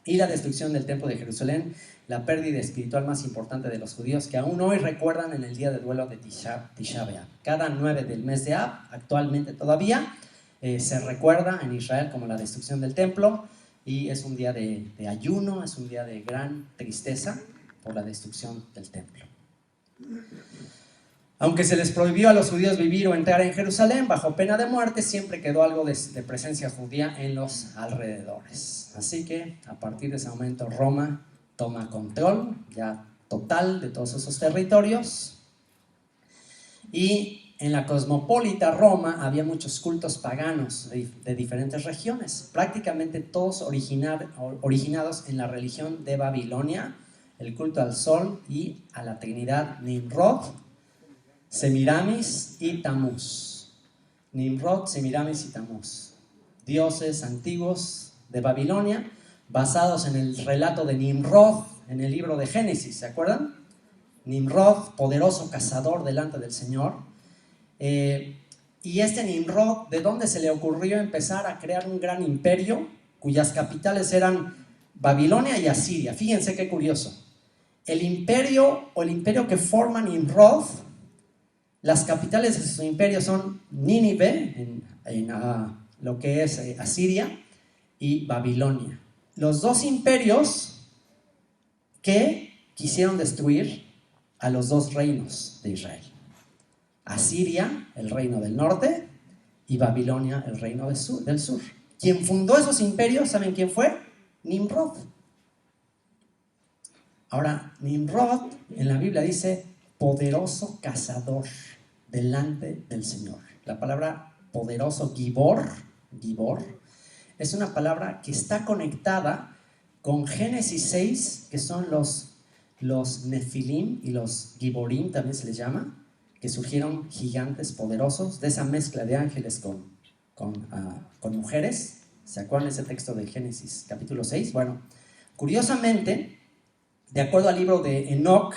y la destrucción del Templo de Jerusalén, la pérdida espiritual más importante de los judíos que aún hoy recuerdan en el día de duelo de Tisha B'Av. Cada 9 del mes de Ab, actualmente todavía, se recuerda en Israel como la destrucción del templo y es un día de ayuno, es un día de gran tristeza por la destrucción del templo. Aunque se les prohibió a los judíos vivir o entrar en Jerusalén bajo pena de muerte, siempre quedó algo de presencia judía en los alrededores. Así que a partir de ese momento Roma toma control ya total de todos esos territorios. Y en la cosmopolita Roma había muchos cultos paganos de diferentes regiones, prácticamente todos originados en la religión de Babilonia, el culto al sol y a la trinidad Nimrod, Semiramis y Tamuz. Nimrod, Semiramis y Tamuz, dioses antiguos de Babilonia, basados en el relato de Nimrod en el libro de Génesis, ¿se acuerdan? Nimrod, poderoso cazador delante del Señor. Y este Nimrod, ¿de dónde se le ocurrió empezar a crear un gran imperio cuyas capitales eran Babilonia y Asiria? Fíjense qué curioso. El imperio que forma Nimrod, las capitales de su imperio son Nínive, en lo que es Asiria, y Babilonia. Los dos imperios que quisieron destruir a los dos reinos de Israel. Asiria, el reino del norte, y Babilonia, el reino del sur. Quien fundó esos imperios, ¿saben quién fue? Nimrod. Ahora, Nimrod en la Biblia dice poderoso cazador delante del Señor. La palabra poderoso, Gibor, es una palabra que está conectada con Génesis 6, que son los Nefilim y los Giborim, también se les llama, que surgieron gigantes poderosos de esa mezcla de ángeles con mujeres. ¿Se acuerdan de ese texto de Génesis capítulo 6? Bueno, curiosamente, de acuerdo al libro de Enoc,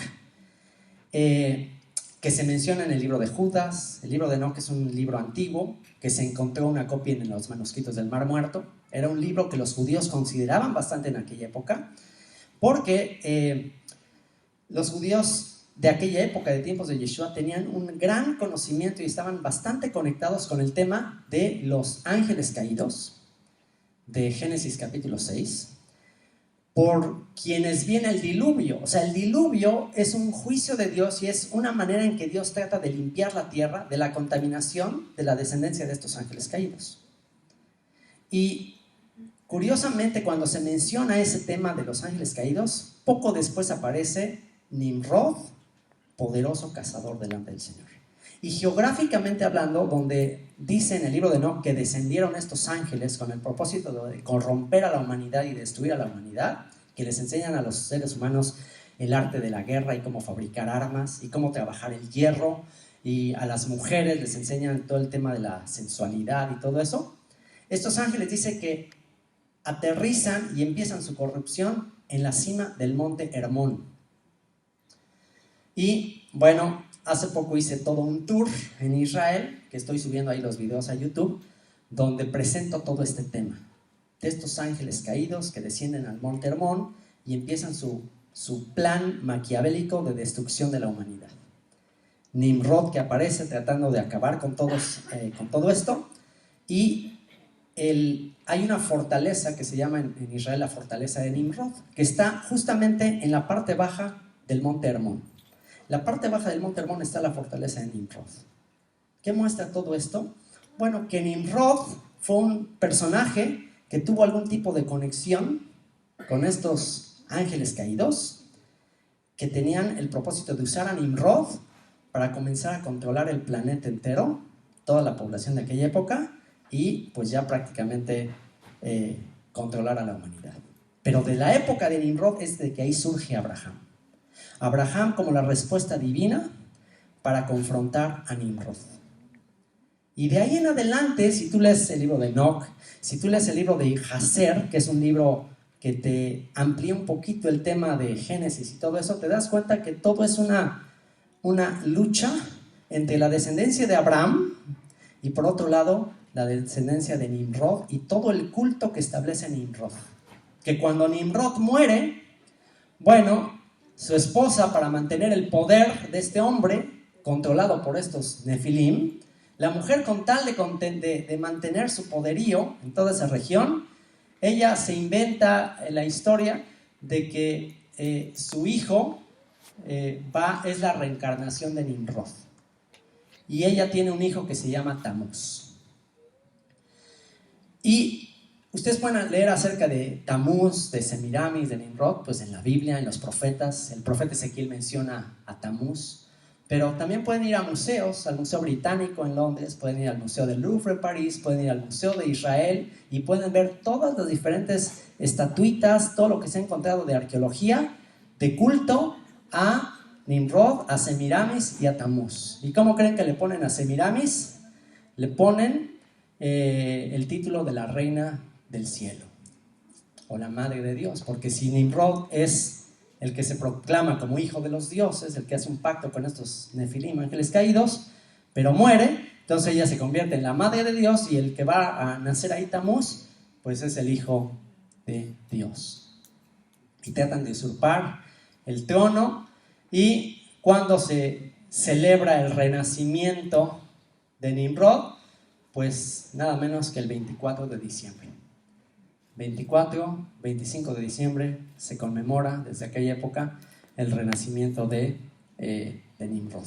que se menciona en el libro de Judas, el libro de Enoc es un libro antiguo que se encontró una copia en los manuscritos del Mar Muerto. Era un libro que los judíos consideraban bastante en aquella época, porque los judíos de aquella época, de tiempos de Yeshua, tenían un gran conocimiento y estaban bastante conectados con el tema de los ángeles caídos, de Génesis capítulo 6, por quienes viene el diluvio. O sea, el diluvio es un juicio de Dios y es una manera en que Dios trata de limpiar la tierra de la contaminación de la descendencia de estos ángeles caídos. Y curiosamente, cuando se menciona ese tema de los ángeles caídos, poco después aparece Nimrod, poderoso cazador delante del Señor. Y geográficamente hablando, donde dice en el libro de Enoc que descendieron estos ángeles con el propósito de corromper a la humanidad y destruir a la humanidad, que les enseñan a los seres humanos el arte de la guerra y cómo fabricar armas y cómo trabajar el hierro, y a las mujeres les enseñan todo el tema de la sensualidad y todo eso. Estos ángeles dice que aterrizan y empiezan su corrupción en la cima del monte Hermón. Y bueno, hace poco hice todo un tour en Israel, que estoy subiendo ahí los videos a YouTube, donde presento todo este tema de estos ángeles caídos que descienden al monte Hermón y empiezan su plan maquiavélico de destrucción de la humanidad. Nimrod, que aparece tratando de acabar con todo esto, y hay una fortaleza que se llama en Israel la fortaleza de Nimrod, que está justamente en la parte baja del monte Hermón. La parte baja del monte Hermón está la fortaleza de Nimrod. ¿Qué muestra todo esto? Bueno, que Nimrod fue un personaje que tuvo algún tipo de conexión con estos ángeles caídos, que tenían el propósito de usar a Nimrod para comenzar a controlar el planeta entero, toda la población de aquella época, y pues ya prácticamente controlar a la humanidad. Pero de la época de Nimrod es de que ahí surge Abraham. Abraham como la respuesta divina para confrontar a Nimrod. Y de ahí en adelante, si tú lees el libro de Enoc, si tú lees el libro de Hazer, que es un libro que te amplía un poquito el tema de Génesis y todo eso, te das cuenta que todo es una lucha entre la descendencia de Abraham y por otro lado la descendencia de Nimrod y todo el culto que establece Nimrod. Que cuando Nimrod muere, bueno, su esposa, para mantener el poder de este hombre controlado por estos Nefilim, la mujer, con tal de mantener su poderío en toda esa región, ella se inventa la historia de que su hijo es la reencarnación de Nimrod. Y ella tiene un hijo que se llama Tamuz. Y ustedes pueden leer acerca de Tamuz, de Semiramis, de Nimrod, pues en la Biblia, en los profetas. El profeta Ezequiel menciona a Tamuz. Pero también pueden ir a museos, al Museo Británico en Londres, pueden ir al Museo del Louvre en París, pueden ir al Museo de Israel y pueden ver todas las diferentes estatuitas, todo lo que se ha encontrado de arqueología, de culto a Nimrod, a Semiramis y a Tamuz. ¿Y cómo creen que le ponen a Semiramis? Le ponen el título de la reina del cielo o la madre de Dios, porque si Nimrod es el que se proclama como hijo de los dioses, el que hace un pacto con estos Nefilim, ángeles caídos, pero muere, entonces ella se convierte en la madre de Dios y el que va a nacer ahí, Tamuz, pues es el hijo de Dios. Y tratan de usurpar el trono y cuando se celebra el renacimiento de Nimrod, pues nada menos que el 24 de diciembre. 25 de diciembre se conmemora desde aquella época el renacimiento de Nimrod.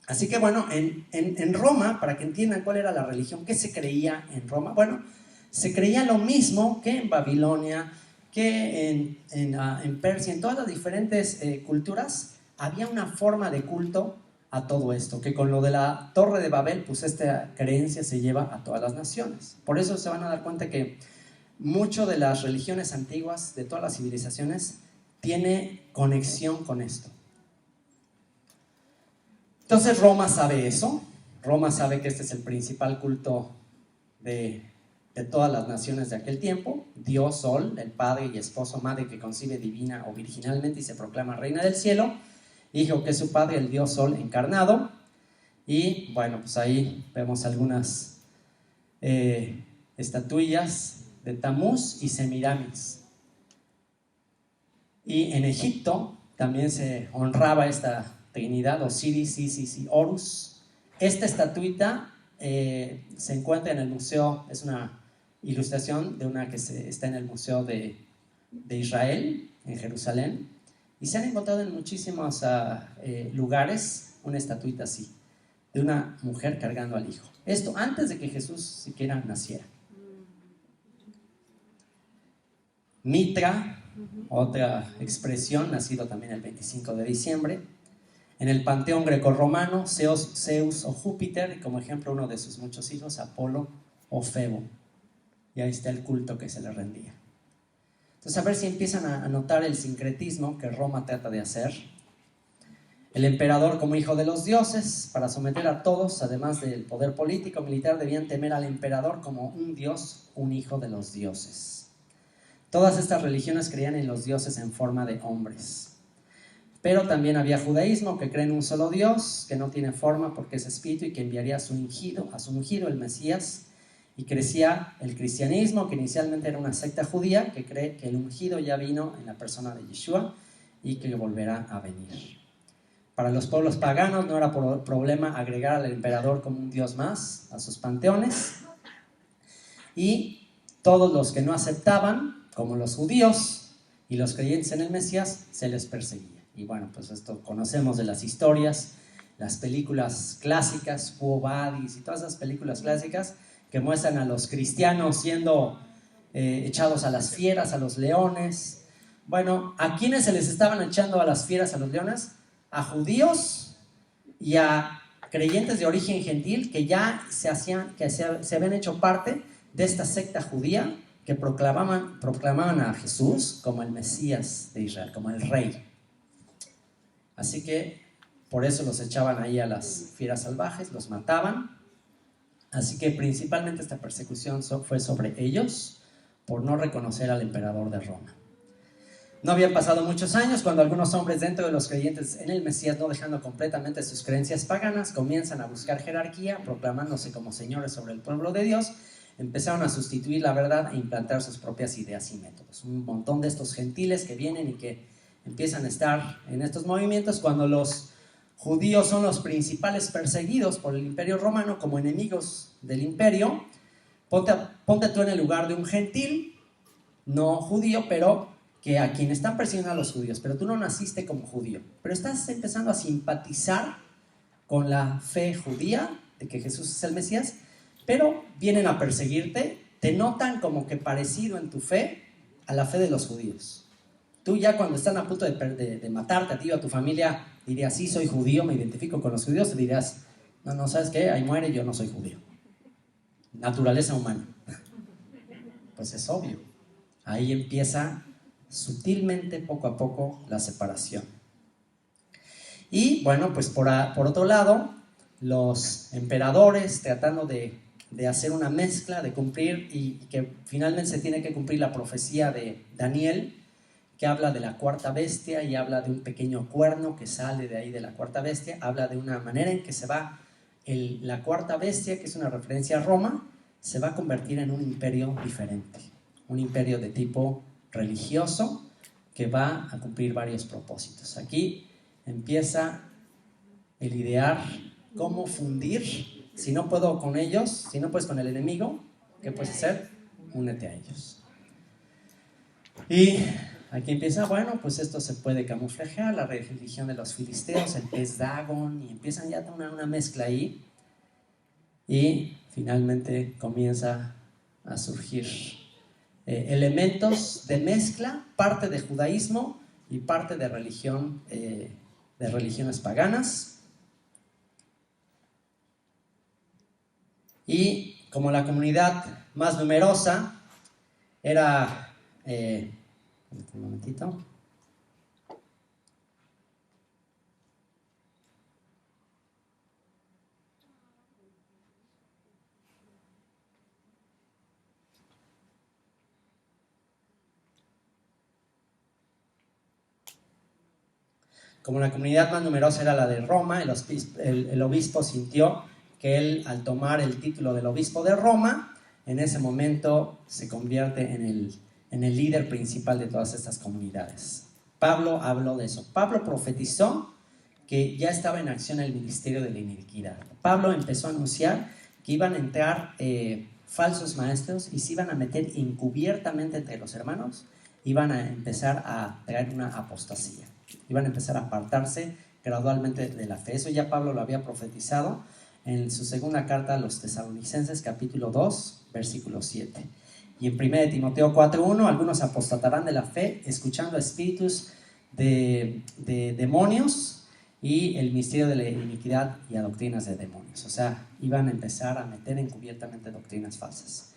Así que bueno, en Roma, para que entiendan cuál era la religión, ¿qué se creía en Roma? Bueno, se creía lo mismo que en Babilonia, que en Persia, en todas las diferentes culturas, había una forma de culto a todo esto, que con lo de la Torre de Babel, pues esta creencia se lleva a todas las naciones. Por eso se van a dar cuenta que mucho de las religiones antiguas, de todas las civilizaciones, tiene conexión con esto. Entonces Roma sabe eso. Roma sabe que este es el principal culto de todas las naciones de aquel tiempo. Dios, Sol, el Padre y Esposo, Madre que concibe divina o virginalmente y se proclama Reina del Cielo. Hijo que es su Padre, el Dios Sol encarnado. Y bueno, pues ahí vemos algunas estatuillas de Tamuz y Semiramis. Y en Egipto también se honraba esta Trinidad, Osiris, Isis y Horus. Esta estatuita se encuentra en el museo, es una ilustración de una que está en el Museo de Israel, en Jerusalén, y se han encontrado en muchísimos lugares una estatuita así, de una mujer cargando al hijo. Esto antes de que Jesús siquiera naciera. Mitra, otra expresión, nacido también el 25 de diciembre. En el panteón grecorromano, Zeus o Júpiter, y como ejemplo uno de sus muchos hijos, Apolo o Febo. Y ahí está el culto que se le rendía. Entonces, a ver si empiezan a notar el sincretismo que Roma trata de hacer. El emperador como hijo de los dioses, para someter a todos, además del poder político, militar, debían temer al emperador como un dios, un hijo de los dioses. Todas estas religiones creían en los dioses en forma de hombres. Pero también había judaísmo, que cree en un solo Dios, que no tiene forma porque es espíritu y que enviaría a su ungido, el Mesías. Y crecía el cristianismo, que inicialmente era una secta judía, que cree que el ungido ya vino en la persona de Yeshua y que volverá a venir. Para los pueblos paganos no era problema agregar al emperador como un dios más a sus panteones. Y todos los que no aceptaban, como los judíos y los creyentes en el Mesías, se les perseguía. Y bueno, pues esto conocemos de las historias, las películas clásicas, Quo Vadis y todas esas películas clásicas que muestran a los cristianos siendo echados a las fieras, a los leones. Bueno, ¿a quiénes se les estaban echando a las fieras, a los leones? A judíos y a creyentes de origen gentil que ya se habían hecho parte de esta secta judía que proclamaban a Jesús como el Mesías de Israel, como el rey. Así que por eso los echaban ahí a las fieras salvajes, los mataban. Así que principalmente esta persecución fue sobre ellos por no reconocer al emperador de Roma. No habían pasado muchos años cuando algunos hombres dentro de los creyentes en el Mesías, no dejando completamente sus creencias paganas, comienzan a buscar jerarquía, proclamándose como señores sobre el pueblo de Dios. Empezaron a sustituir la verdad e implantar sus propias ideas y métodos. Un montón de estos gentiles que vienen y que empiezan a estar en estos movimientos cuando los judíos son los principales perseguidos por el imperio romano como enemigos del imperio. Ponte tú en el lugar de un gentil, no judío, pero que a quien están persiguiendo a los judíos, pero tú no naciste como judío, pero estás empezando a simpatizar con la fe judía de que Jesús es el Mesías, pero vienen a perseguirte, te notan como que parecido en tu fe a la fe de los judíos. Tú ya cuando están a punto de matarte a ti o a tu familia, dirías, sí, soy judío, me identifico con los judíos, y dirías, no, ¿sabes qué? Ahí muere, yo no soy judío. Naturaleza humana. Pues es obvio. Ahí empieza sutilmente, poco a poco, la separación. Y bueno, pues por otro lado, los emperadores tratando de hacer una mezcla, de cumplir, y que finalmente se tiene que cumplir la profecía de Daniel, que habla de la cuarta bestia y habla de un pequeño cuerno que sale de ahí de la cuarta bestia, habla de una manera en que se va la cuarta bestia, que es una referencia a Roma, se va a convertir en un imperio diferente, un imperio de tipo religioso que va a cumplir varios propósitos. Aquí empieza el idear cómo fundir. Si no puedo con ellos, si no puedes con el enemigo, ¿qué puedes hacer? Únete a ellos. Y aquí empieza, bueno, pues esto se puede camuflajear, la religión de los filisteos, el pez Dagon, y empiezan ya una mezcla ahí. Y finalmente comienza a surgir elementos de mezcla, parte de judaísmo y parte de religión, de religiones paganas. Y como la comunidad más numerosa era, un momentito. Como la comunidad más numerosa era la de Roma, el obispo sintió que él, al tomar el título del obispo de Roma, en ese momento se convierte en el líder principal de todas estas comunidades. Pablo habló de eso. Pablo profetizó que ya estaba en acción el ministerio de la iniquidad. Pablo empezó a anunciar que iban a entrar falsos maestros y se iban a meter encubiertamente entre los hermanos, iban a empezar a traer una apostasía. Iban a empezar a apartarse gradualmente de la fe. Eso ya Pablo lo había profetizado en su segunda carta a los Tesalonicenses, capítulo 2, versículo 7. Y en 1 Timoteo 4:1, algunos apostatarán de la fe, escuchando espíritus de demonios y el misterio de la iniquidad y a doctrinas de demonios. O sea, iban a empezar a meter encubiertamente doctrinas falsas.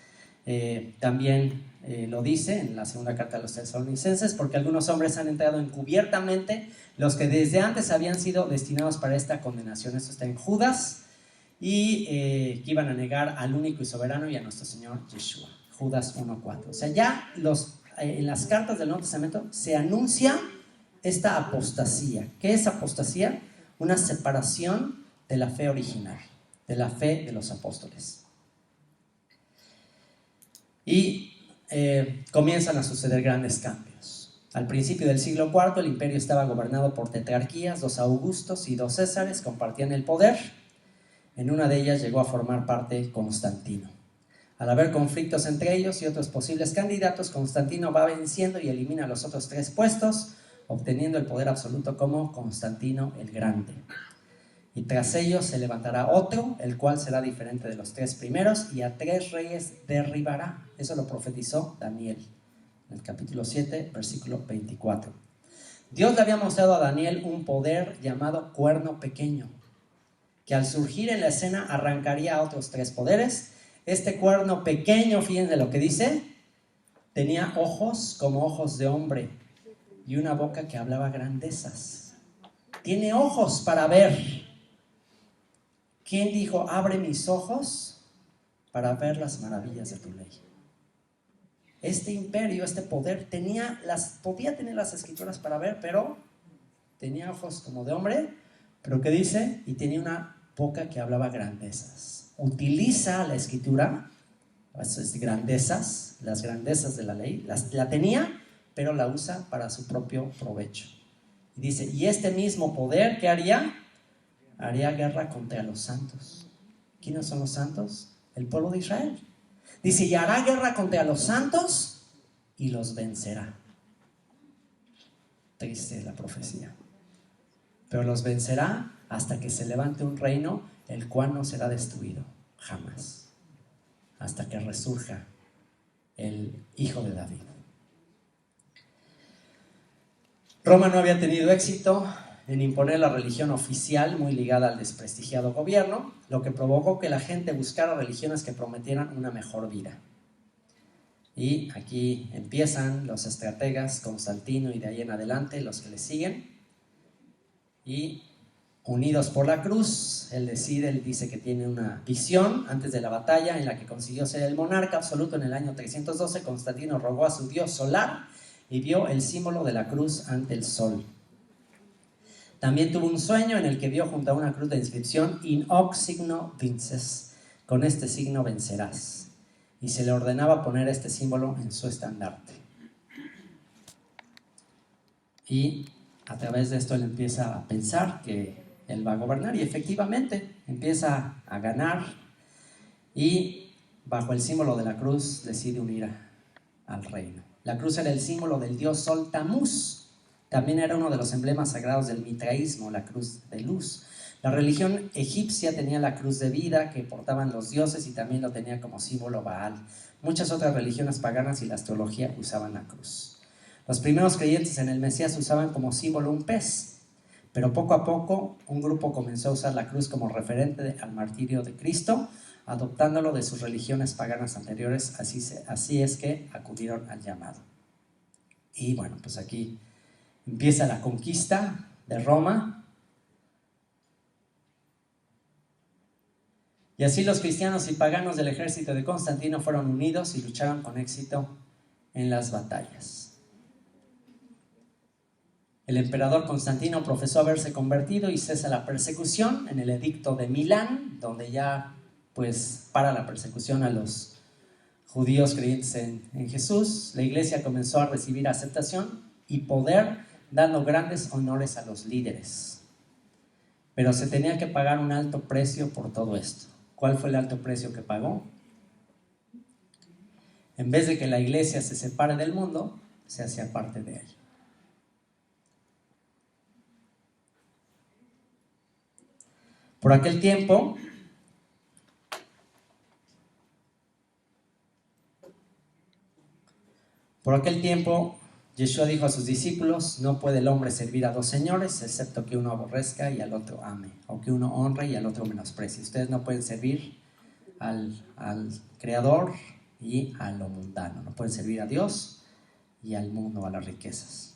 También lo dice en la segunda carta a los Tesalonicenses, porque algunos hombres han entrado encubiertamente, los que desde antes habían sido destinados para esta condenación. Esto está en Judas, y que iban a negar al único y soberano y a nuestro Señor Yeshua. Judas 1:4. O sea, ya en las cartas del Nuevo Testamento se anuncia esta apostasía. ¿Qué es apostasía? Una separación de la fe original, de la fe de los apóstoles. Y comienzan a suceder grandes cambios. Al principio del siglo IV, el imperio estaba gobernado por tetrarquías, 2 Augustos y 2 Césares compartían el poder. En una de ellas llegó a formar parte Constantino. Al haber conflictos entre ellos y otros posibles candidatos, Constantino va venciendo y elimina a los otros 3 puestos, obteniendo el poder absoluto como Constantino el Grande. Y tras ellos se levantará otro, el cual será diferente de los 3 primeros, y a 3 reyes derribará. Eso lo profetizó Daniel, en el capítulo 7, versículo 24. Dios le había mostrado a Daniel un poder llamado cuerno pequeño, que al surgir en la escena arrancaría a otros 3 poderes. Este cuerno pequeño, fíjense lo que dice, tenía ojos como ojos de hombre y una boca que hablaba grandezas. Tiene ojos para ver. ¿Quién dijo, abre mis ojos para ver las maravillas de tu ley? Este imperio, este poder, podía tener las escrituras para ver, pero tenía ojos como de hombre, pero ¿qué dice? Y tenía una boca que hablaba grandezas. Utiliza la escritura, esas grandezas, las grandezas de la ley, la tenía, pero la usa para su propio provecho. Y dice, y este mismo poder, ¿qué haría? Haría guerra contra los santos. ¿Quiénes son los santos? El pueblo de Israel. Dice, y hará guerra contra los santos y los vencerá. Triste la profecía. Pero los vencerá hasta que se levante un reino, el cual no será destruido jamás, hasta que resurja el hijo de David. Roma no había tenido éxito en imponer la religión oficial, muy ligada al desprestigiado gobierno, lo que provocó que la gente buscara religiones que prometieran una mejor vida. Y aquí empiezan los estrategas, Constantino y de ahí en adelante los que le siguen. Y unidos por la cruz, él dice que tiene una visión antes de la batalla en la que consiguió ser el monarca absoluto. En el año 312, Constantino rogó a su dios solar y vio el símbolo de la cruz ante el sol. También tuvo un sueño en el que vio junto a una cruz de inscripción In hoc signo vinces, con este signo vencerás, y se le ordenaba poner este símbolo en su estandarte. Y a través de esto él empieza a pensar que él va a gobernar. Y efectivamente empieza a ganar y bajo el símbolo de la cruz decide unir al reino. La cruz era el símbolo del dios Sol Tamuz. También era uno de los emblemas sagrados del mitraísmo, la cruz de luz. La religión egipcia tenía la cruz de vida que portaban los dioses y también lo tenía como símbolo Baal. Muchas otras religiones paganas y la astrología usaban la cruz. Los primeros creyentes en el Mesías usaban como símbolo un pez, pero poco a poco un grupo comenzó a usar la cruz como referente al martirio de Cristo, adoptándolo de sus religiones paganas anteriores. Así es que acudieron al llamado. Y bueno, pues aquí empieza la conquista de Roma. Y así los cristianos y paganos del ejército de Constantino fueron unidos y lucharon con éxito en las batallas. El emperador Constantino profesó haberse convertido y cesa la persecución en el edicto de Milán, donde ya pues para la persecución a los judíos creyentes en Jesús. La iglesia comenzó a recibir aceptación y poder, dando grandes honores a los líderes. Pero se tenía que pagar un alto precio por todo esto. ¿Cuál fue el alto precio que pagó? En vez de que la iglesia se separe del mundo, se hacía parte de él. Por aquel tiempo, Yeshua dijo a sus discípulos: no puede el hombre servir a dos señores, excepto que uno aborrezca y al otro ame, o que uno honre y al otro menosprecie. Ustedes no pueden servir al Creador y a lo mundano. No pueden servir a Dios y al mundo, a las riquezas.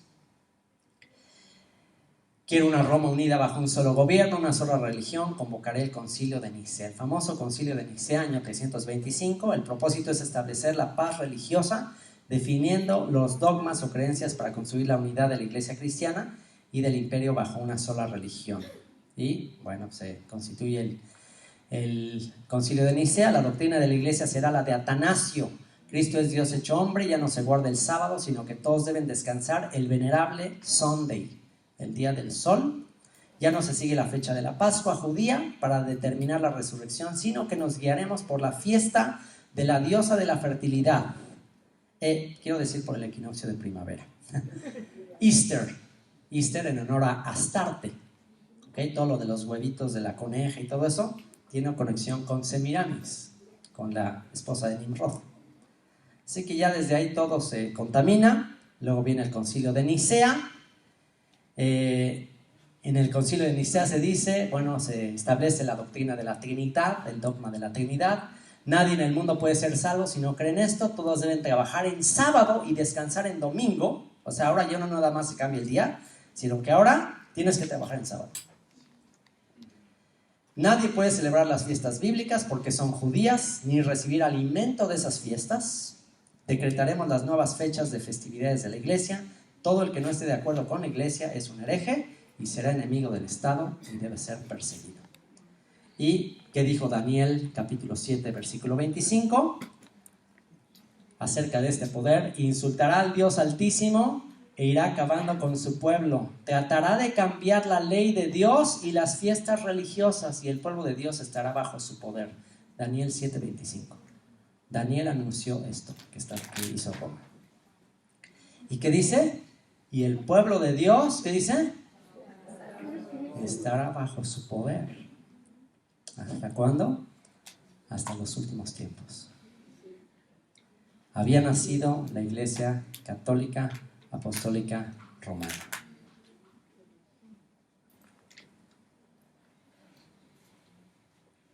Quiero una Roma unida bajo un solo gobierno, una sola religión. Convocaré el concilio de Nicea. El famoso concilio de Nicea, año 325. El propósito es establecer la paz religiosa, definiendo los dogmas o creencias para construir la unidad de la iglesia cristiana y del imperio bajo una sola religión. Y bueno, se constituye el concilio de Nicea. La doctrina de la iglesia será la de Atanasio. Cristo es Dios hecho hombre, ya no se guarda el sábado, sino que todos deben descansar el venerable Sunday, el día del sol. Ya no se sigue la fecha de la Pascua judía para determinar la resurrección, sino que nos guiaremos por la fiesta de la diosa de la fertilidad. Quiero decir por el equinoccio de primavera. Easter en honor a Astarte. ¿Okay? Todo lo de los huevitos de la coneja y todo eso tiene conexión con Semiramis, con la esposa de Nimrod. Así que ya desde ahí todo se contamina. Luego viene el concilio de Nicea. En el concilio de Nicea se dice, se establece la doctrina de la Trinidad, el dogma de la Trinidad. Nadie en el mundo puede ser salvo si no cree en esto. Todos deben trabajar en sábado y descansar en domingo. O sea, ahora ya no nada más se cambia el día, sino que ahora tienes que trabajar en sábado. Nadie puede celebrar las fiestas bíblicas porque son judías, ni recibir alimento de esas fiestas. Decretaremos las nuevas fechas de festividades de la iglesia. Todo el que no esté de acuerdo con la iglesia es un hereje y será enemigo del Estado y debe ser perseguido. ¿Y qué dijo Daniel capítulo 7 versículo 25? Acerca de este poder: insultará al Dios Altísimo e irá acabando con su pueblo. Tratará de cambiar la ley de Dios y las fiestas religiosas, y el pueblo de Dios estará bajo su poder. Daniel 7:25. Daniel anunció esto que hizo Roma. ¿Y qué dice? Y el pueblo de Dios, ¿qué dice? Estará bajo su poder. ¿Hasta cuándo? Hasta los últimos tiempos. Había nacido la Iglesia Católica Apostólica Romana.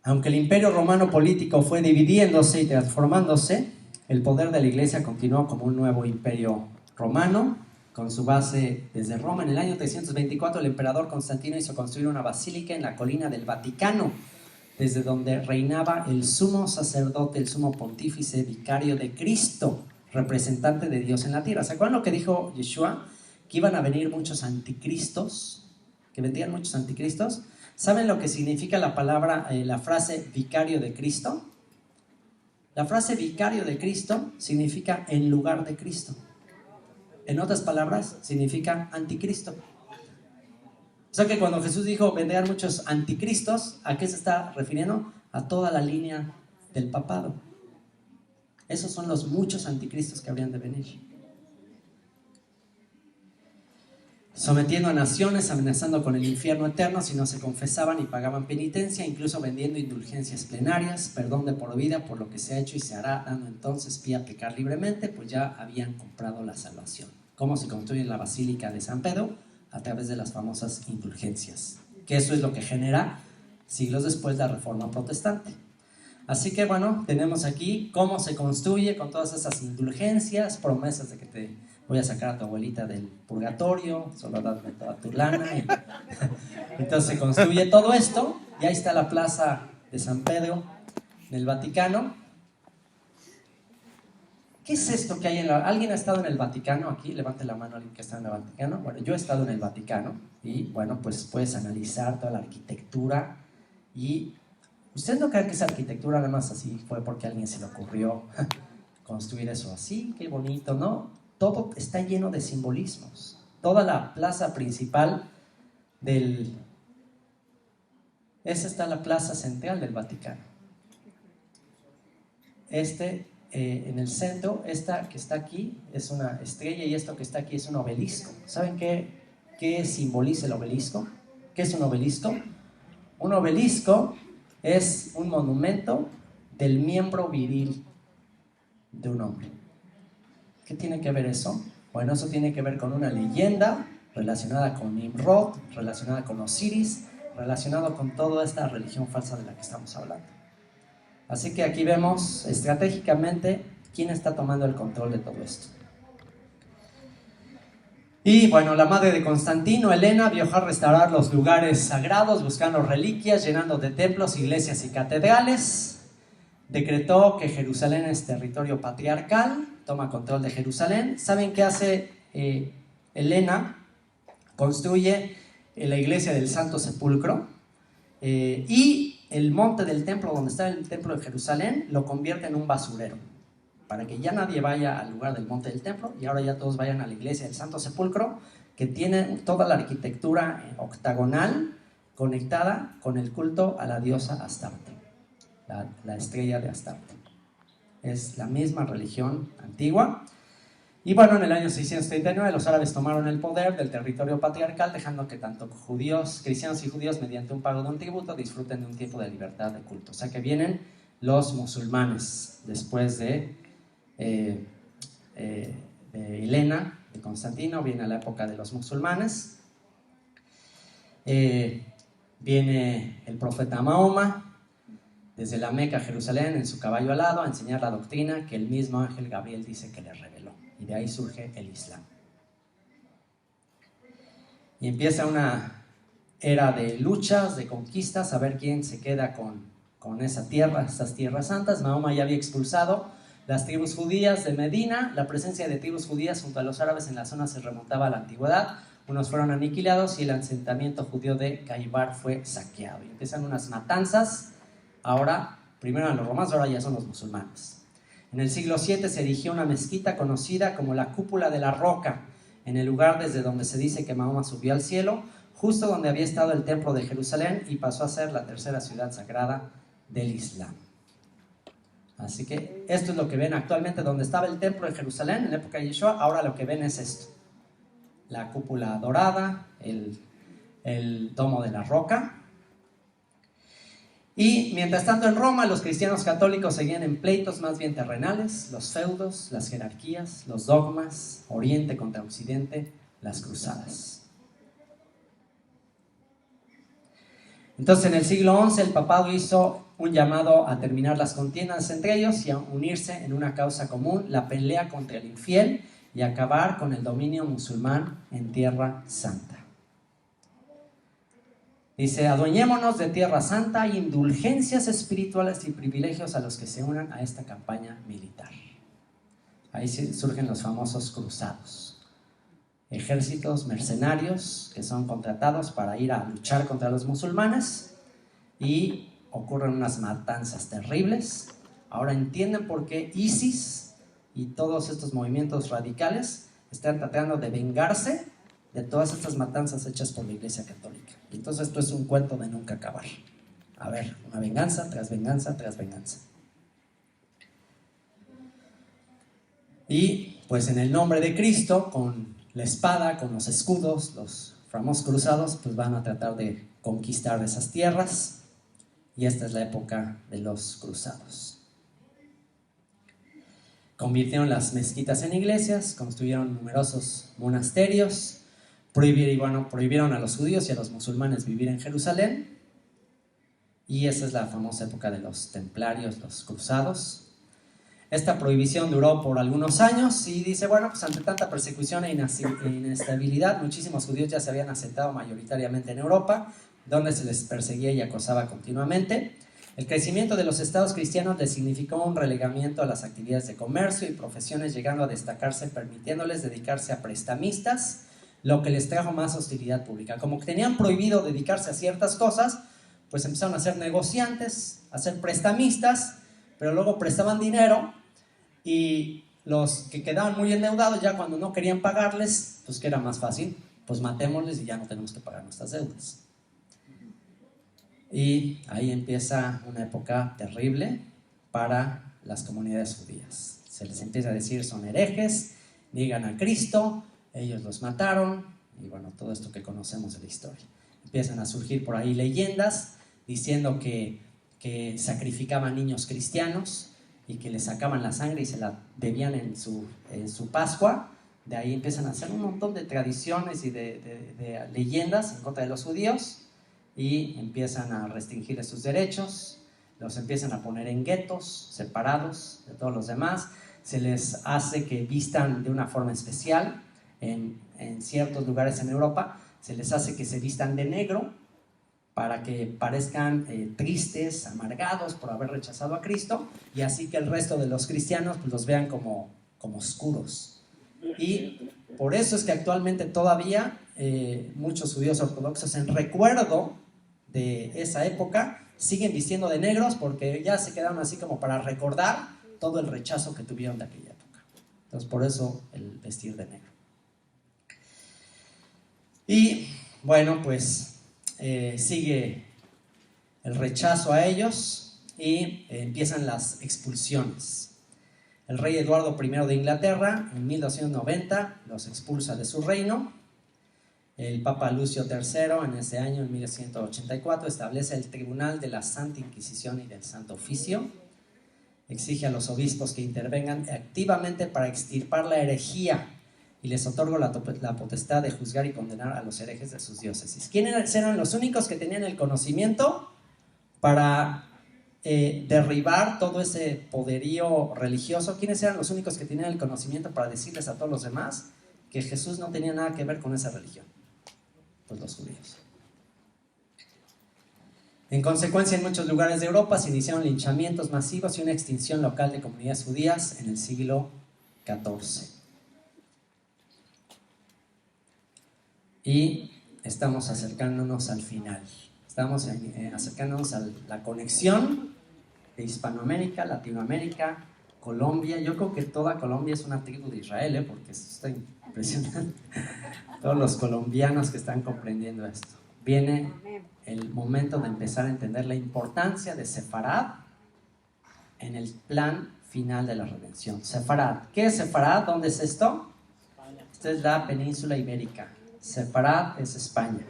Aunque el imperio romano político fue dividiéndose y transformándose, el poder de la Iglesia continuó como un nuevo imperio romano, con su base desde Roma. En el año 324 el emperador Constantino hizo construir una basílica en la colina del Vaticano, desde donde reinaba el sumo sacerdote, el sumo pontífice, vicario de Cristo, representante de Dios en la tierra. ¿Se acuerdan lo que dijo Yeshua? Que iban a venir muchos anticristos, que vendrían muchos anticristos. ¿Saben lo que significa la frase vicario de Cristo? La frase vicario de Cristo significa en lugar de Cristo. En otras palabras, significa anticristo. sea que cuando Jesús dijo vendrán muchos anticristos, ¿a qué se está refiriendo? A toda la línea del papado. Esos son los muchos anticristos que habrían de venir. Sometiendo a naciones, amenazando con el infierno eterno si no se confesaban y pagaban penitencia, incluso vendiendo indulgencias plenarias, perdón de por vida por lo que se ha hecho y se hará, dando entonces pie a pecar libremente, pues ya habían comprado la salvación. ¿Cómo se construye la Basílica de San Pedro? A través de las famosas indulgencias, que eso es lo que genera siglos después la Reforma Protestante. Así que bueno, tenemos aquí cómo se construye con todas esas indulgencias, promesas de que te voy a sacar a tu abuelita del purgatorio, solo dame toda tu lana. Entonces se construye todo esto, y ahí está la plaza de San Pedro en el Vaticano. ¿Qué es esto que hay en la... ¿Alguien ha estado en el Vaticano aquí? Levante la mano alguien que está en el Vaticano. Bueno, yo he estado en el Vaticano y bueno, pues puedes analizar toda la arquitectura y... ¿Ustedes no creen que esa arquitectura nada más así fue porque a alguien se le ocurrió construir eso así? Qué bonito, ¿no? Todo está lleno de simbolismos. Toda la plaza principal esa está la plaza central del Vaticano. En el centro, esta que está aquí es una estrella y esto que está aquí es un obelisco. ¿Saben qué simboliza el obelisco? ¿Qué es un obelisco? Un obelisco es un monumento del miembro viril de un hombre. ¿Qué tiene que ver eso? Bueno, eso tiene que ver con una leyenda relacionada con Nimrod, relacionada con Osiris, relacionado con toda esta religión falsa de la que estamos hablando. Así que aquí vemos estratégicamente quién está tomando el control de todo esto. Y bueno, la madre de Constantino, Helena, viajó a restaurar los lugares sagrados, buscando reliquias, llenando de templos, iglesias y catedrales. Decretó que Jerusalén es territorio patriarcal, toma control de Jerusalén. ¿Saben qué hace Helena? Construye la iglesia del Santo Sepulcro y el monte del templo, donde está el templo de Jerusalén, lo convierte en un basurero, para que ya nadie vaya al lugar del monte del templo y ahora ya todos vayan a la iglesia del Santo Sepulcro, que tiene toda la arquitectura octagonal conectada con el culto a la diosa Astarte, la estrella de Astarte. Es la misma religión antigua. Y bueno, en el año 639 los árabes tomaron el poder del territorio patriarcal, dejando que tanto judíos, cristianos y judíos, mediante un pago de un tributo, disfruten de un tiempo de libertad de culto. O sea que vienen los musulmanes después de Helena, de Constantino, viene a la época de los musulmanes. Viene el profeta Mahoma desde la Meca a Jerusalén en su caballo alado a enseñar la doctrina que el mismo ángel Gabriel dice que le reveló, y de ahí surge el Islam. Y empieza una era de luchas, de conquistas, a ver quién se queda con esa tierra, esas tierras santas. Mahoma ya había expulsado las tribus judías de Medina. La presencia de tribus judías junto a los árabes en la zona se remontaba a la antigüedad. Unos fueron aniquilados y el asentamiento judío de Khaybar fue saqueado. Y empiezan unas matanzas. Ahora, primero eran los romanos, ahora ya son los musulmanes. En el siglo VII se erigió una mezquita conocida como la Cúpula de la Roca, en el lugar desde donde se dice que Mahoma subió al cielo, justo donde había estado el templo de Jerusalén, y pasó a ser la tercera ciudad sagrada del Islam. Así que esto es lo que ven actualmente, donde estaba el templo de Jerusalén en la época de Yeshua. Ahora lo que ven es esto: la cúpula dorada, el domo de la roca. Y mientras tanto en Roma los cristianos católicos seguían en pleitos más bien terrenales, los feudos, las jerarquías, los dogmas, Oriente contra Occidente, las cruzadas. Entonces en el siglo XI el papado hizo un llamado a terminar las contiendas entre ellos y a unirse en una causa común, la pelea contra el infiel, y acabar con el dominio musulmán en Tierra Santa. Dice: adueñémonos de Tierra Santa, hay indulgencias espirituales y privilegios a los que se unan a esta campaña militar. Ahí surgen los famosos cruzados, ejércitos mercenarios que son contratados para ir a luchar contra los musulmanes, y ocurren unas matanzas terribles. Ahora entienden por qué ISIS y todos estos movimientos radicales están tratando de vengarse de todas estas matanzas hechas por la Iglesia Católica. Y entonces esto es un cuento de nunca acabar. A ver, una venganza tras venganza tras venganza. Y pues en el nombre de Cristo, con la espada, con los escudos, los famosos cruzados, pues van a tratar de conquistar esas tierras. Y esta es la época de los cruzados. Convirtieron las mezquitas en iglesias, construyeron numerosos monasterios, prohibieron a los judíos y a los musulmanes vivir en Jerusalén. Y esa es la famosa época de los templarios, los cruzados. Esta prohibición duró por algunos años y dice, bueno, pues ante tanta persecución e inestabilidad, muchísimos judíos ya se habían asentado mayoritariamente en Europa, donde se les perseguía y acosaba continuamente. El crecimiento de los estados cristianos les significó un relegamiento a las actividades de comercio y profesiones, llegando a destacarse, permitiéndoles dedicarse a prestamistas, lo que les trajo más hostilidad pública. Como que tenían prohibido dedicarse a ciertas cosas, pues empezaron a ser negociantes, a ser prestamistas, pero luego prestaban dinero y los que quedaban muy endeudados, ya cuando no querían pagarles, pues que era más fácil, pues matémosles y ya no tenemos que pagar nuestras deudas. Y ahí empieza una época terrible para las comunidades judías. Se les empieza a decir son herejes, niegan a Cristo, ellos los mataron, y bueno, todo esto que conocemos de la historia. Empiezan a surgir por ahí leyendas diciendo que sacrificaban niños cristianos y que les sacaban la sangre y se la bebían en su Pascua. De ahí empiezan a hacer un montón de tradiciones y de leyendas en contra de los judíos y empiezan a restringirles sus derechos, los empiezan a poner en guetos, separados de todos los demás, se les hace que vistan de una forma especial en ciertos lugares en Europa, se les hace que se vistan de negro para que parezcan tristes, amargados por haber rechazado a Cristo, y así que el resto de los cristianos pues, los vean como oscuros. Y por eso es que actualmente todavía muchos judíos ortodoxos, en recuerdo de esa época, siguen vistiendo de negros porque ya se quedaron así como para recordar todo el rechazo que tuvieron de aquella época. Entonces por eso el vestir de negro. Y bueno, pues sigue el rechazo a ellos y empiezan las expulsiones. El rey Eduardo I de Inglaterra en 1290 los expulsa de su reino. El Papa Lucio III en ese año, en 1184, establece el Tribunal de la Santa Inquisición y del Santo Oficio. Exige a los obispos que intervengan activamente para extirpar la herejía y les otorgó la potestad de juzgar y condenar a los herejes de sus diócesis. ¿Quiénes eran los únicos que tenían el conocimiento para derribar todo ese poderío religioso? ¿Quiénes eran los únicos que tenían el conocimiento para decirles a todos los demás que Jesús no tenía nada que ver con esa religión? Pues los judíos. En consecuencia, en muchos lugares de Europa se iniciaron linchamientos masivos y una extinción local de comunidades judías en el siglo XIV. Y estamos acercándonos al final. Estamos acercándonos a la conexión de Hispanoamérica, Latinoamérica, Colombia. Yo creo que toda Colombia es una tribu de Israel, porque esto está impresionante. Todos los colombianos que están comprendiendo esto. Viene el momento de empezar a entender la importancia de Sefarad en el plan final de la redención. Sefarad. ¿Qué es Sefarad? ¿Dónde es esto? Esta es la península ibérica. Sefarad es España.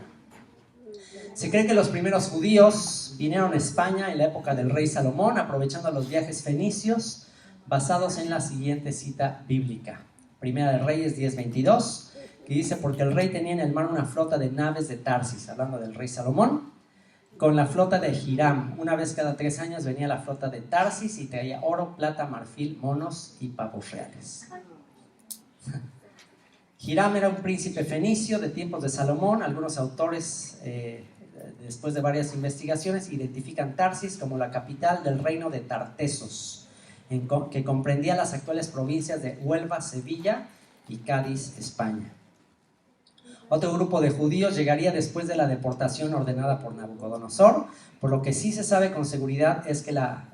Se cree que los primeros judíos vinieron a España en la época del rey Salomón, aprovechando los viajes fenicios, basados en la siguiente cita bíblica. Primera de Reyes 10:22, que dice, porque el rey tenía en el mar una flota de naves de Tarsis, hablando del rey Salomón, con la flota de Hiram. Una vez cada 3 años venía la flota de Tarsis y traía oro, plata, marfil, monos y pavos reales. Hiram era un príncipe fenicio de tiempos de Salomón. Algunos autores, después de varias investigaciones, identifican Tarsis como la capital del reino de Tartesos, que comprendía las actuales provincias de Huelva, Sevilla y Cádiz, España. Otro grupo de judíos llegaría después de la deportación ordenada por Nabucodonosor, por lo que sí se sabe con seguridad es que la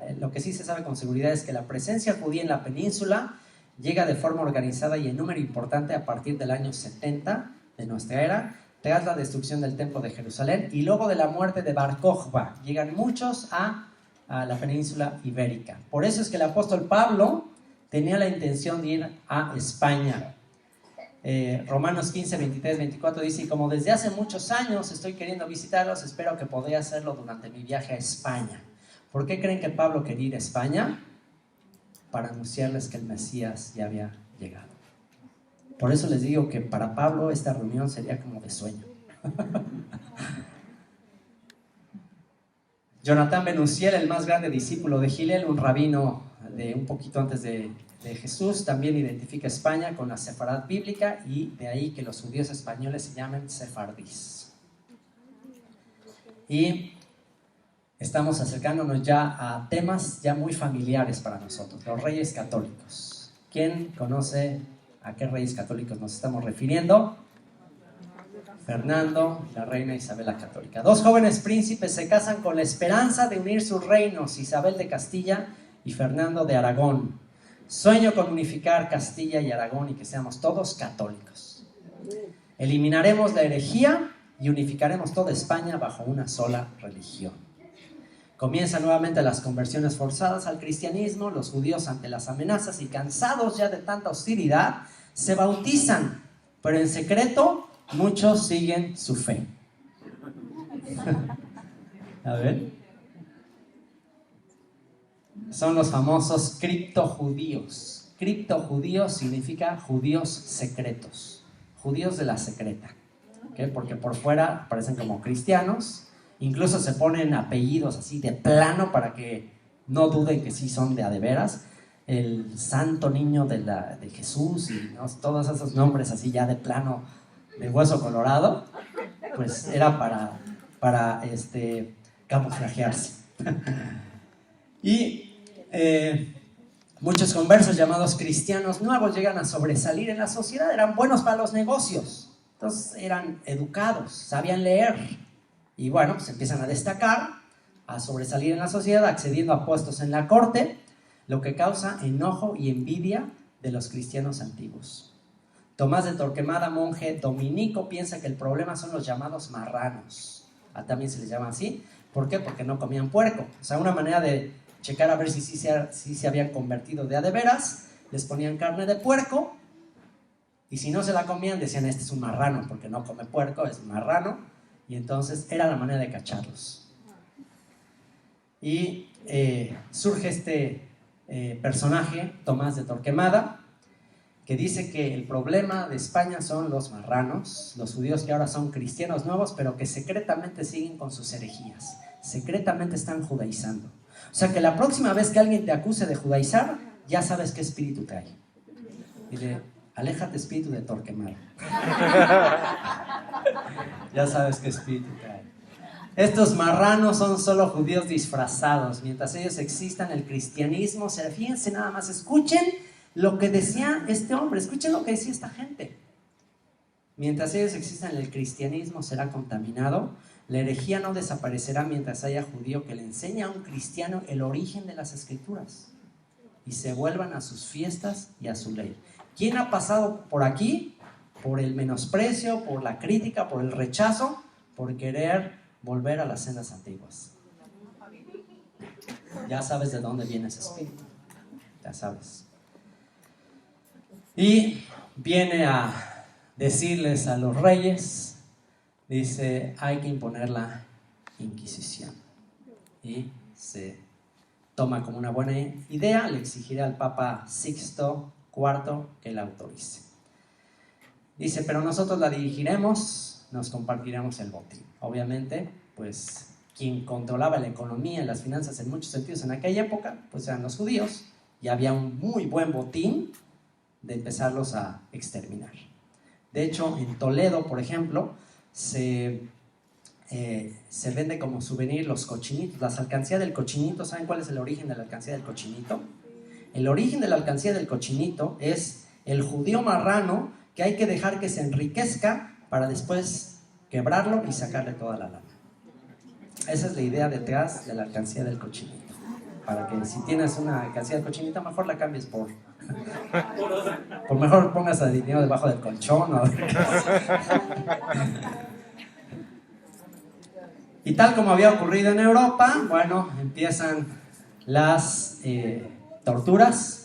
presencia judía en la península llega de forma organizada y en número importante a partir del año 70 de nuestra era, tras la destrucción del templo de Jerusalén y luego de la muerte de Bar Kokhba. Llegan muchos a la península ibérica. Por eso es que el apóstol Pablo tenía la intención de ir a España. Romanos 15, 23, 24 dice: y como desde hace muchos años estoy queriendo visitarlos, espero que podré hacerlo durante mi viaje a España. ¿Por qué creen que Pablo quería ir a España? Para anunciarles que el Mesías ya había llegado. Por eso les digo que para Pablo esta reunión sería como de sueño. Jonathan Ben Uziel, el más grande discípulo de Hillel, un rabino de un poquito antes de Jesús, también identifica España con la sefarad bíblica, y de ahí que los judíos españoles se llamen sefardís. Y estamos acercándonos ya a temas ya muy familiares para nosotros, los reyes católicos. ¿Quién conoce a qué reyes católicos nos estamos refiriendo? Fernando, la reina Isabel la Católica. Dos jóvenes príncipes se casan con la esperanza de unir sus reinos, Isabel de Castilla y Fernando de Aragón. Sueño con unificar Castilla y Aragón y que seamos todos católicos. Eliminaremos la herejía y unificaremos toda España bajo una sola religión. Comienzan nuevamente las conversiones forzadas al cristianismo. Los judíos, ante las amenazas y cansados ya de tanta hostilidad, se bautizan, pero en secreto muchos siguen su fe. A ver. Son los famosos criptojudíos. Criptojudíos significa judíos secretos, judíos de la secreta, ¿okay? Porque por fuera parecen como cristianos, incluso se ponen apellidos así de plano para que no duden que sí son de a de veras. El santo niño de Jesús y ¿no? Todos esos nombres así ya de plano, de hueso colorado, pues era para camuflajearse. Y muchos conversos llamados cristianos nuevos llegan a sobresalir en la sociedad. Eran buenos para los negocios, entonces eran educados, sabían leer, y bueno, pues empiezan a destacar, a sobresalir en la sociedad, accediendo a puestos en la corte, lo que causa enojo y envidia de los cristianos antiguos. Tomás de Torquemada, monje dominico, piensa que el problema son los llamados marranos. También se les llama así. ¿Por qué? Porque no comían puerco. O sea, una manera de checar a ver si se habían convertido de a de veras, les ponían carne de puerco, y si no se la comían decían: este es un marrano, porque no come puerco, es un marrano. Y entonces era la manera de cacharlos. Y surge este personaje, Tomás de Torquemada, que dice que el problema de España son los marranos, los judíos que ahora son cristianos nuevos, pero que secretamente siguen con sus herejías, secretamente están judaizando. O sea que la próxima vez que alguien te acuse de judaizar, ya sabes qué espíritu trae. Dile: aléjate, espíritu de Torquemada. Ya sabes qué espíritu trae. Estos marranos son solo judíos disfrazados. Mientras ellos existan, el cristianismo, fíjense nada más, escuchen lo que decía este hombre, escuchen lo que decía esta gente. Mientras ellos existan, el cristianismo será contaminado. La herejía no desaparecerá mientras haya judío que le enseñe a un cristiano el origen de las escrituras y se vuelvan a sus fiestas y a su ley. ¿Quién ha pasado por aquí? Por el menosprecio, por la crítica, por el rechazo, por querer volver a las sendas antiguas. Ya sabes de dónde viene ese espíritu. Ya sabes. Y viene a decirles a los reyes, dice: hay que imponer la Inquisición. Y se toma como una buena idea, le exigirá al Papa Sixto IV que la autorice. Dice: pero nosotros la dirigiremos, nos compartiremos el botín. Obviamente, pues quien controlaba la economía y las finanzas en muchos sentidos en aquella época, pues eran los judíos, y había un muy buen botín de empezarlos a exterminar. De hecho, en Toledo, por ejemplo, se vende como souvenir los cochinitos, las alcancías del cochinito. ¿Saben cuál es el origen de la alcancía del cochinito? El origen de la alcancía del cochinito es el judío marrano que hay que dejar que se enriquezca para después quebrarlo y sacarle toda la lana. Esa es la idea detrás de la alcancía del cochinito. para que si tienes una casilla de cochinita, mejor la cambies por mejor pongas el dinero debajo del colchón. Y tal como había ocurrido en Europa, bueno, empiezan las torturas.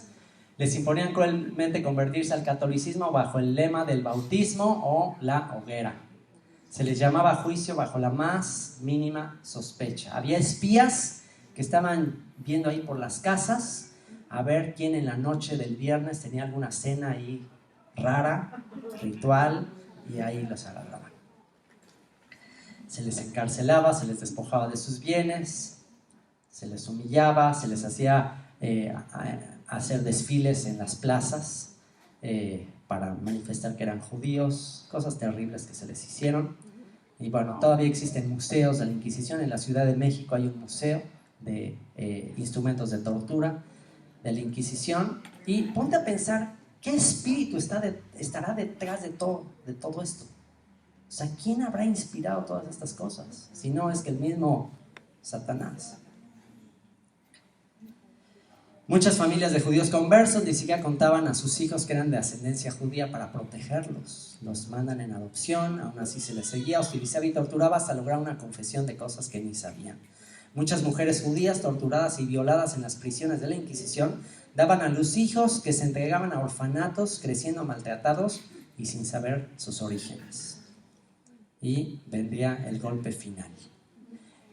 Les imponían cruelmente convertirse al catolicismo bajo el lema del bautismo o la hoguera. Se les llamaba juicio bajo la más mínima sospecha. Había espías que estaban viendo ahí por las casas a ver quién en la noche del viernes tenía alguna cena ahí rara, ritual, y ahí los agarraban. Se les encarcelaba, se les despojaba de sus bienes, se les humillaba, se les hacía hacer desfiles en las plazas para manifestar que eran judíos, cosas terribles que se les hicieron. Y bueno, todavía existen museos de la Inquisición. En la Ciudad de México hay un museo de instrumentos de tortura de la Inquisición. Y ponte a pensar, ¿qué espíritu estará detrás de todo esto? O sea, ¿quién habrá inspirado todas estas cosas? Si no es que el mismo Satanás. Muchas familias de judíos conversos ni siquiera contaban a sus hijos que eran de ascendencia judía para protegerlos. Los mandan en adopción, aún así se les seguía, hostilizaba y torturaba hasta lograr una confesión de cosas que ni sabían. Muchas mujeres judías torturadas y violadas en las prisiones de la Inquisición daban a luz hijos que se entregaban a orfanatos, creciendo maltratados y sin saber sus orígenes. Y vendría el golpe final.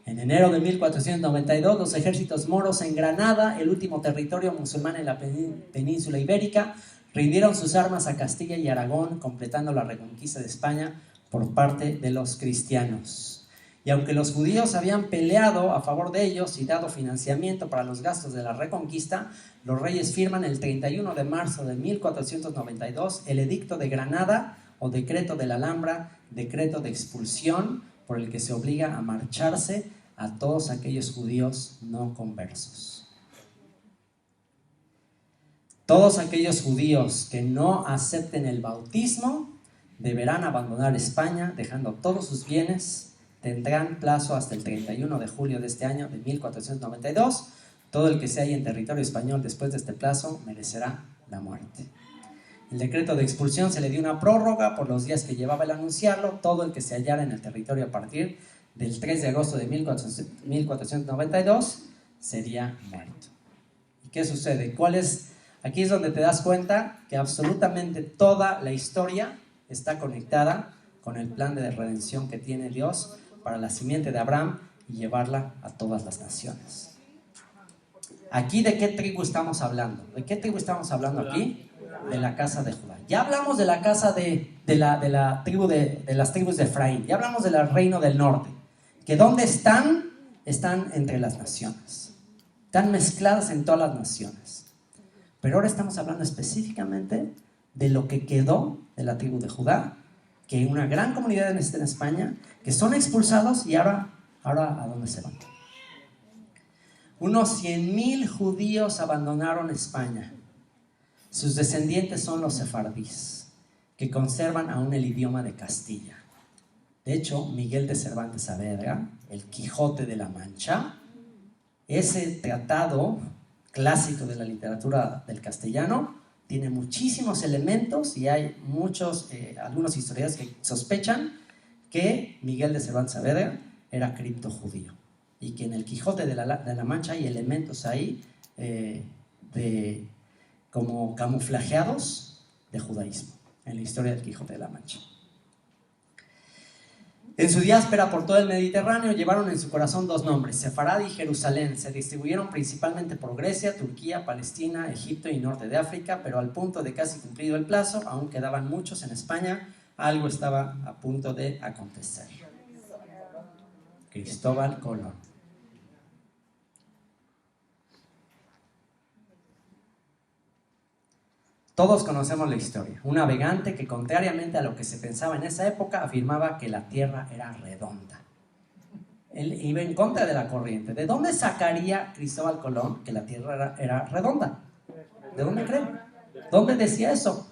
En enero de 1492, los ejércitos moros en Granada, el último territorio musulmán en la península ibérica, rindieron sus armas a Castilla y Aragón, completando la reconquista de España por parte de los cristianos. Y aunque los judíos habían peleado a favor de ellos y dado financiamiento para los gastos de la reconquista, los reyes firman el 31 de marzo de 1492 el Edicto de Granada o Decreto de la Alhambra, decreto de expulsión, por el que se obliga a marcharse a todos aquellos judíos no conversos. Todos aquellos judíos que no acepten el bautismo deberán abandonar España, dejando todos sus bienes. Tendrán plazo hasta el 31 de julio de este año de 1492. Todo el que se halle en territorio español después de este plazo merecerá la muerte. El decreto de expulsión se le dio una prórroga por los días que llevaba el anunciarlo. Todo el que se hallara en el territorio a partir del 3 de agosto de 1492 sería muerto. ¿Y qué sucede? Aquí es donde te das cuenta que absolutamente toda la historia está conectada con el plan de redención que tiene Dios para la simiente de Abraham y llevarla a todas las naciones. Aquí, ¿de qué tribu estamos hablando? ¿De qué tribu estamos hablando aquí? De la casa de Judá. Ya hablamos de la casa de las tribus de Efraín. Ya hablamos del reino del norte. Que ¿dónde están? Están entre las naciones. Están mezcladas en todas las naciones. Pero ahora estamos hablando específicamente de lo que quedó de la tribu de Judá, que hay una gran comunidad en España, que son expulsados y ahora ¿a dónde se van? Unos 100,000 judíos abandonaron España. Sus descendientes son los sefardíes, que conservan aún el idioma de Castilla. De hecho, Miguel de Cervantes Saavedra, el Quijote de la Mancha, ese tratado clásico de la literatura del castellano, tiene muchísimos elementos y hay algunos historiadores que sospechan que Miguel de Cervantes Saavedra era criptojudío y que en el Quijote de la Mancha hay elementos ahí como camuflajeados de judaísmo en la historia del Quijote de la Mancha. En su diáspora por todo el Mediterráneo llevaron en su corazón dos nombres, Sefarad y Jerusalén. Se distribuyeron principalmente por Grecia, Turquía, Palestina, Egipto y norte de África, pero al punto de casi cumplido el plazo, aún quedaban muchos en España. Algo estaba a punto de acontecer. Cristóbal Colón. Todos conocemos la historia. Un navegante que, contrariamente a lo que se pensaba en esa época, afirmaba que la Tierra era redonda. Él iba en contra de la corriente. ¿De dónde sacaría Cristóbal Colón que la Tierra era redonda? ¿De dónde cree? ¿Dónde decía eso?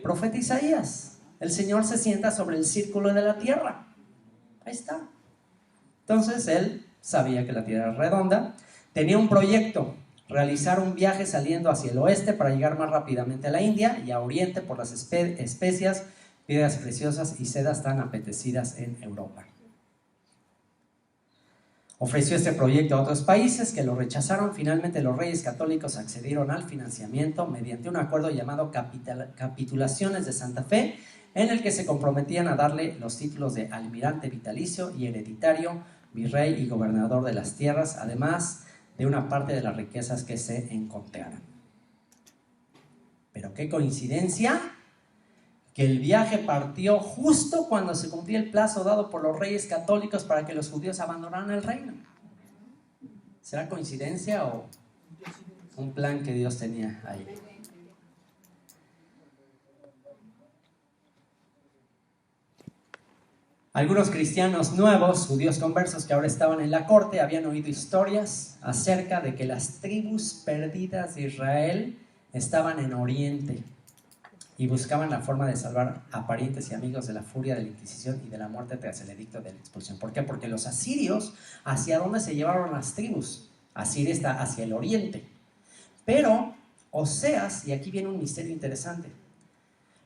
Profeta Isaías. El Señor se sienta sobre el círculo de la Tierra. Ahí está. Entonces él sabía que la Tierra era redonda. tenía un proyecto, realizar un viaje saliendo hacia el oeste para llegar más rápidamente a la India y a oriente por las especias, piedras preciosas y sedas tan apetecidas en Europa. Ofreció este proyecto a otros países que lo rechazaron. Finalmente los reyes católicos accedieron al financiamiento mediante un acuerdo llamado Capitulaciones de Santa Fe, en el que se comprometían a darle los títulos de almirante vitalicio y hereditario, virrey y gobernador de las tierras, además de una parte de las riquezas que se encontraran. Pero qué coincidencia que el viaje partió justo cuando se cumplía el plazo dado por los reyes católicos para que los judíos abandonaran el reino. ¿Será coincidencia o un plan que Dios tenía ahí? Algunos cristianos nuevos, judíos conversos que ahora estaban en la corte, habían oído historias acerca de que las tribus perdidas de Israel estaban en Oriente y buscaban la forma de salvar a parientes y amigos de la furia de la Inquisición y de la muerte tras el edicto de la expulsión. ¿Por qué? Porque los asirios, ¿hacia dónde se llevaron las tribus? Asiria está hacia el oriente. Pero Oseas, y aquí viene un misterio interesante,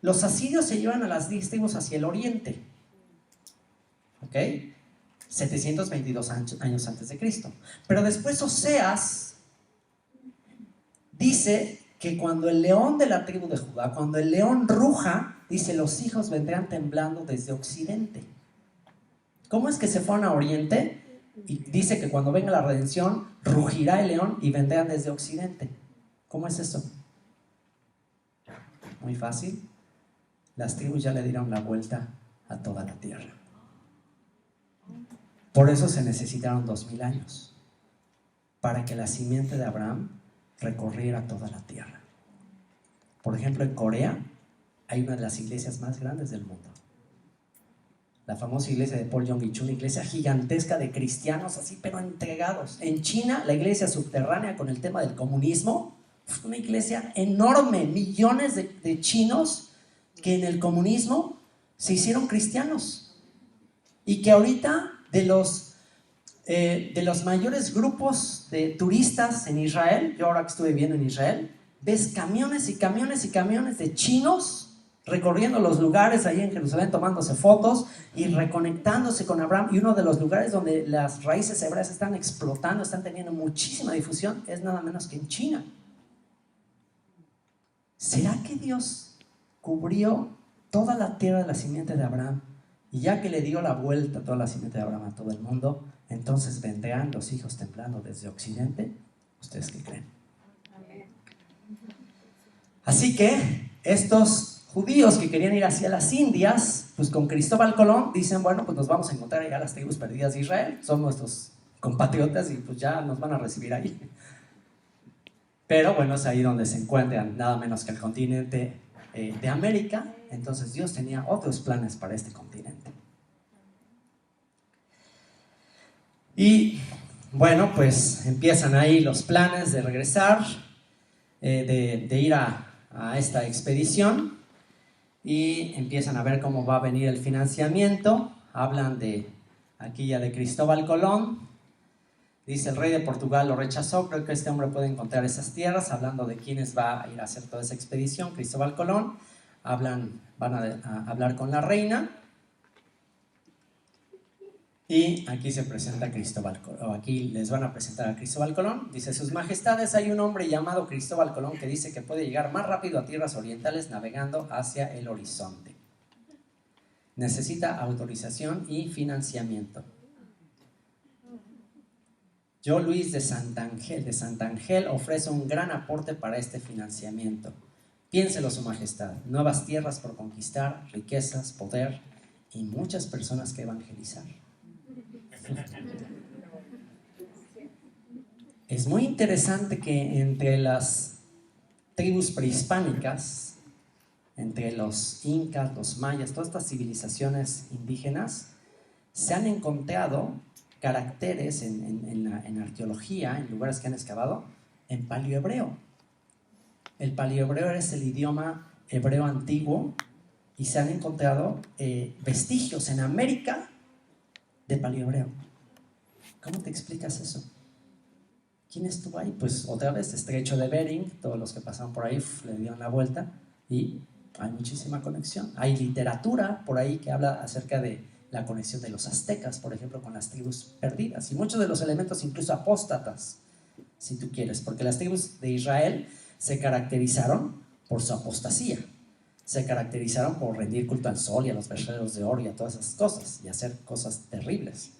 los asirios se llevan a las 10 tribus hacia el oriente, ¿ok? 722 años antes de Cristo. Pero después Oseas dice que cuando el león de la tribu de Judá, cuando el león ruja, dice, los hijos vendrán temblando desde occidente. ¿Cómo es que se fueron a oriente? Y dice que cuando venga la redención, rugirá el león y vendrán desde occidente. ¿Cómo es eso? Muy fácil. Las tribus ya le dieron la vuelta a toda la tierra. Por eso se necesitaron 2000 años, para que la simiente de Abraham recorriera toda la tierra. Por ejemplo, en Corea hay una de las iglesias más grandes del mundo. La famosa iglesia de Paul Yong-il, una iglesia gigantesca de cristianos así, pero entregados. En China, la iglesia subterránea con el tema del comunismo, una iglesia enorme, millones de chinos que en el comunismo se hicieron cristianos. Y que ahorita de los mayores grupos de turistas en Israel, yo ahora que estuve viviendo en Israel, ves camiones y camiones y camiones de chinos recorriendo los lugares ahí en Jerusalén, tomándose fotos y reconectándose con Abraham. Y uno de los lugares donde las raíces hebreas están explotando, están teniendo muchísima difusión, es nada menos que en China. ¿Será que Dios cubrió toda la tierra de la simiente de Abraham? Y ya que le dio la vuelta a toda la simiente de Abraham a todo el mundo, entonces vendrán los hijos temblando desde occidente. ¿Ustedes qué creen? Así que estos judíos que querían ir hacia las Indias, pues con Cristóbal Colón dicen, bueno, pues nos vamos a encontrar allá las tribus perdidas de Israel, son nuestros compatriotas y pues ya nos van a recibir ahí. Pero bueno, es ahí donde se encuentran nada menos que el continente de América. Entonces Dios tenía otros planes para este continente. Y bueno, pues empiezan ahí los planes de regresar, de ir a esta expedición, y empiezan a ver cómo va a venir el financiamiento. Hablan de aquí ya de Cristóbal Colón. Dice, el rey de Portugal lo rechazó, creo que este hombre puede encontrar esas tierras, hablando de quiénes va a ir a hacer toda esa expedición. Cristóbal Colón, van a hablar con la reina, y aquí se presenta Cristóbal Colón, aquí les van a presentar a Cristóbal Colón. Dice, sus majestades, hay un hombre llamado Cristóbal Colón que dice que puede llegar más rápido a tierras orientales navegando hacia el horizonte. Necesita autorización y financiamiento. Yo, Luis de Santangel, ofrezco un gran aporte para este financiamiento. Piénselo, su majestad, nuevas tierras por conquistar, riquezas, poder y muchas personas que evangelizar. Es muy interesante que entre las tribus prehispánicas, entre los incas, los mayas, todas estas civilizaciones indígenas, se han encontrado caracteres en arqueología, en lugares que han excavado, en paleohebreo. El paleohebreo es el idioma hebreo antiguo, y se han encontrado vestigios en América de paleohebreo. ¿Cómo te explicas eso? ¿Quién estuvo ahí? Pues otra vez, Estrecho de Bering, todos los que pasaron por ahí le dieron la vuelta y hay muchísima conexión. Hay literatura por ahí que habla acerca de la conexión de los aztecas, por ejemplo, con las tribus perdidas y muchos de los elementos incluso apóstatas, si tú quieres, porque las tribus de Israel se caracterizaron por su apostasía, se caracterizaron por rendir culto al sol y a los becerros de oro y a todas esas cosas y hacer cosas terribles.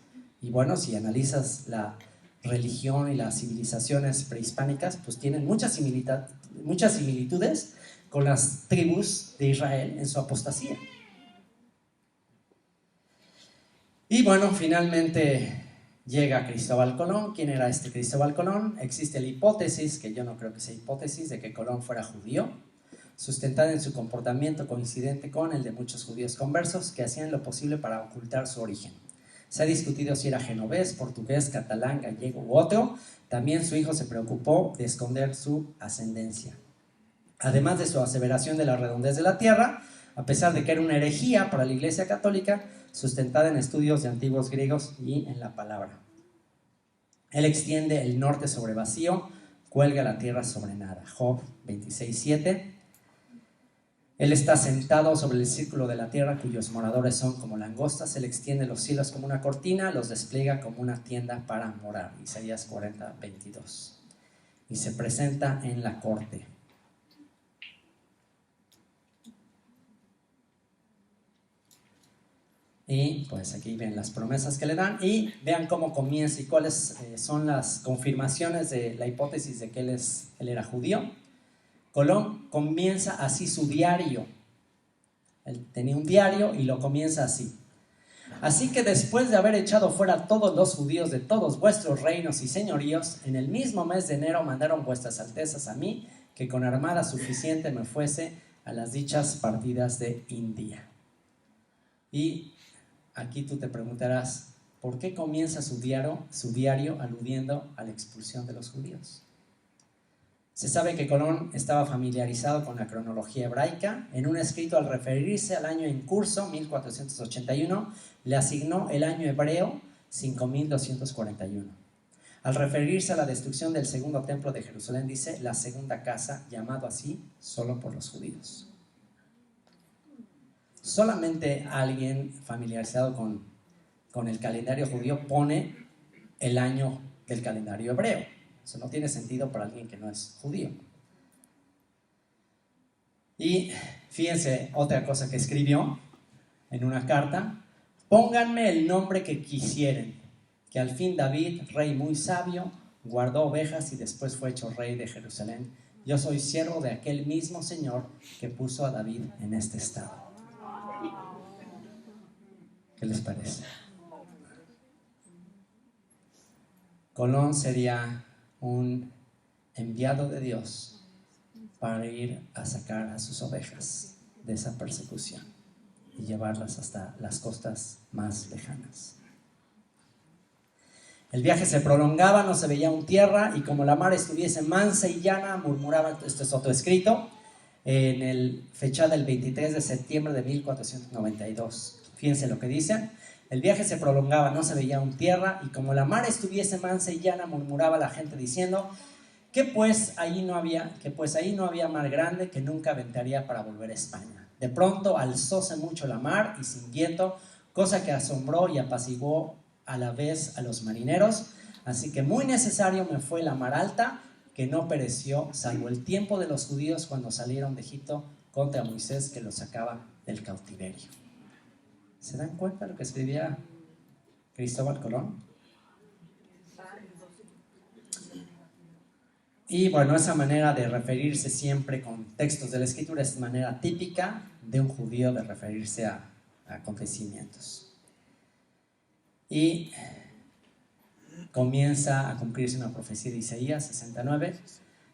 Y bueno, si analizas la religión y las civilizaciones prehispánicas, pues tienen muchas similitudes con las tribus de Israel en su apostasía. Y bueno, finalmente llega Cristóbal Colón. ¿Quién era este Cristóbal Colón? Existe la hipótesis, que yo no creo que sea hipótesis, de que Colón fuera judío, sustentada en su comportamiento coincidente con el de muchos judíos conversos que hacían lo posible para ocultar su origen. Se ha discutido si era genovés, portugués, catalán, gallego u otro. También su hijo se preocupó de esconder su ascendencia. Además de su aseveración de la redondez de la tierra, a pesar de que era una herejía para la Iglesia Católica, sustentada en estudios de antiguos griegos y en la palabra. Él extiende el norte sobre vacío, cuelga la tierra sobre nada. Job 26:7. Él está sentado sobre el círculo de la tierra, cuyos moradores son como langostas. Él extiende los cielos como una cortina, los despliega como una tienda para morar. Isaías 40:22. Y se presenta en la corte. Y pues aquí ven las promesas que le dan y vean cómo comienza y cuáles son las confirmaciones de la hipótesis de que él era judío. Colón comienza así su diario. Él tenía un diario y lo comienza así. Así que después de haber echado fuera a todos los judíos de todos vuestros reinos y señoríos, en el mismo mes de enero mandaron vuestras altezas a mí, que con armada suficiente me fuese a las dichas partidas de India. Y aquí tú te preguntarás, ¿por qué comienza su diario aludiendo a la expulsión de los judíos? Se sabe que Colón estaba familiarizado con la cronología hebraica. En un escrito, al referirse al año en curso, 1481, le asignó el año hebreo 5241. Al referirse a la destrucción del segundo templo de Jerusalén, dice la segunda casa, llamado así solo por los judíos. Solamente alguien familiarizado con el calendario judío pone el año del calendario hebreo. Eso no tiene sentido para alguien que no es judío. Y fíjense otra cosa que escribió en una carta: pónganme el nombre que quisieren, que al fin David, rey muy sabio, guardó ovejas y después fue hecho rey de Jerusalén. Yo soy siervo de aquel mismo Señor que puso a David en este estado. ¿Qué les parece? Colón sería un enviado de Dios para ir a sacar a sus ovejas de esa persecución y llevarlas hasta las costas más lejanas. El viaje se prolongaba, no se veía aún tierra, y como la mar estuviese mansa y llana, murmuraba. Esto es otro escrito, fechada el 23 de septiembre de 1492. Fíjense lo que dice: el viaje se prolongaba, no se veía aún tierra, y como la mar estuviese mansa y llana, murmuraba la gente diciendo que pues ahí no había mar grande que nunca aventaría para volver a España. De pronto alzóse mucho la mar y sin viento, cosa que asombró y apaciguó a la vez a los marineros. Así que muy necesario me fue la mar alta, que no pereció, salvo el tiempo de los judíos cuando salieron de Egipto contra Moisés, que los sacaba del cautiverio. ¿Se dan cuenta de lo que escribía Cristóbal Colón? Y bueno, esa manera de referirse siempre con textos de la Escritura es manera típica de un judío de referirse a acontecimientos. Y comienza a cumplirse una profecía de Isaías 69.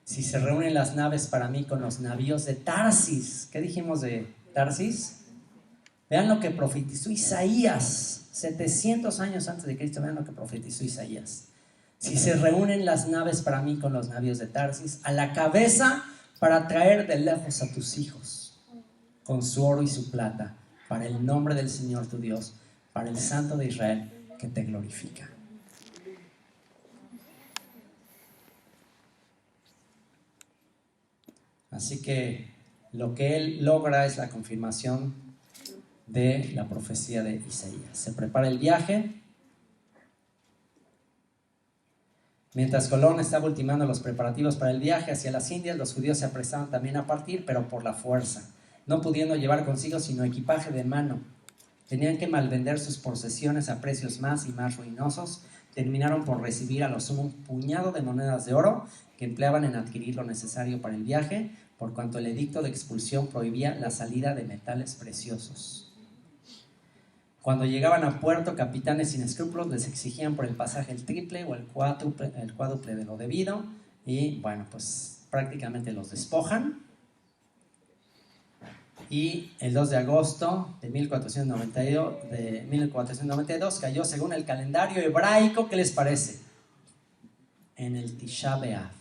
Si se reúnen las naves para mí con los navíos de Tarsis. ¿Qué dijimos de Tarsis? Vean lo que profetizó Isaías, 700 años antes de Cristo. Vean lo que profetizó Isaías. Si se reúnen las naves para mí con los navíos de Tarsis, a la cabeza para traer de lejos a tus hijos, con su oro y su plata, para el nombre del Señor tu Dios, para el Santo de Israel que te glorifica. Así que lo que él logra es la confirmación de la profecía de Isaías. Se prepara el viaje. Mientras Colón estaba ultimando los preparativos para el viaje hacia las Indias, los judíos se apresuraban también a partir, pero por la fuerza, no pudiendo llevar consigo sino equipaje de mano. Tenían que malvender sus posesiones a precios más y más ruinosos. Terminaron por recibir a lo sumo un puñado de monedas de oro que empleaban en adquirir lo necesario para el viaje, por cuanto el edicto de expulsión prohibía la salida de metales preciosos. Cuando llegaban a puerto, capitanes sin escrúpulos les exigían por el pasaje el triple o el cuádruple de lo debido, y bueno, pues prácticamente los despojan. Y el 2 de agosto de 1492 cayó, según el calendario hebraico, ¿qué les parece? En el Tisha B'Av.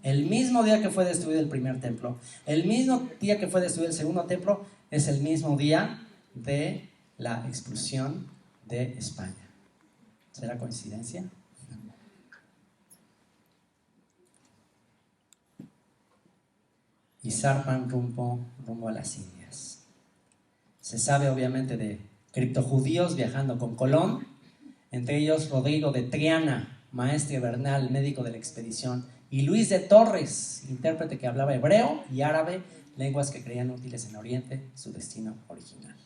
El mismo día que fue destruido el primer templo, el mismo día que fue destruido el segundo templo, es el mismo día de la expulsión de España. ¿Será coincidencia? Y zarpan rumbo a las Indias. Se sabe obviamente de criptojudíos viajando con Colón, entre ellos Rodrigo de Triana, maestre Bernal, médico de la expedición, y Luis de Torres, intérprete que hablaba hebreo y árabe, lenguas que creían útiles en Oriente, su destino original.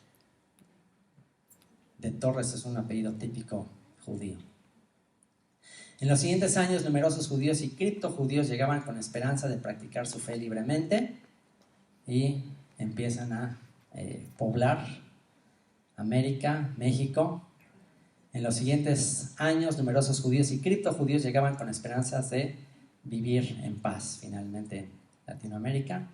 De Torres es un apellido típico judío. En los siguientes años, numerosos judíos y criptojudíos llegaban con esperanza de practicar su fe libremente y empiezan a poblar América, México. En los siguientes años, numerosos judíos y criptojudíos llegaban con esperanzas de vivir en paz finalmente en Latinoamérica.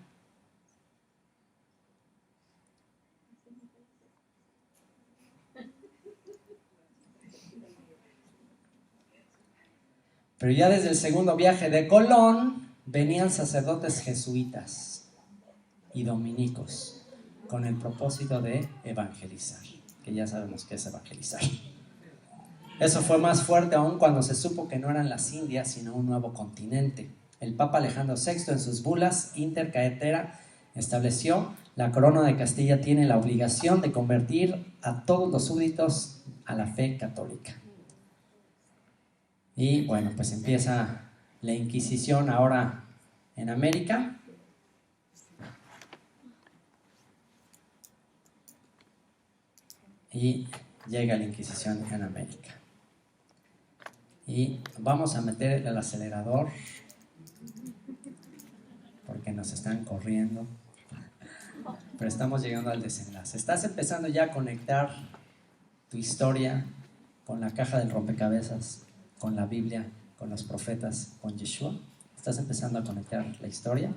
Pero ya desde el segundo viaje de Colón venían sacerdotes jesuitas y dominicos con el propósito de evangelizar, que ya sabemos qué es evangelizar. Eso fue más fuerte aún cuando se supo que no eran las Indias, sino un nuevo continente. El Papa Alejandro VI, en sus bulas Inter Caetera, estableció: la corona de Castilla tiene la obligación de convertir a todos los súbditos a la fe católica. Y bueno, pues empieza la Inquisición ahora en América. Y llega la Inquisición en América. Y vamos a meter el acelerador porque nos están corriendo. Pero estamos llegando al desenlace. Estás empezando ya a conectar tu historia con la caja del rompecabezas, con la Biblia, con los profetas, con Yeshua. ¿Estás empezando a conectar la historia?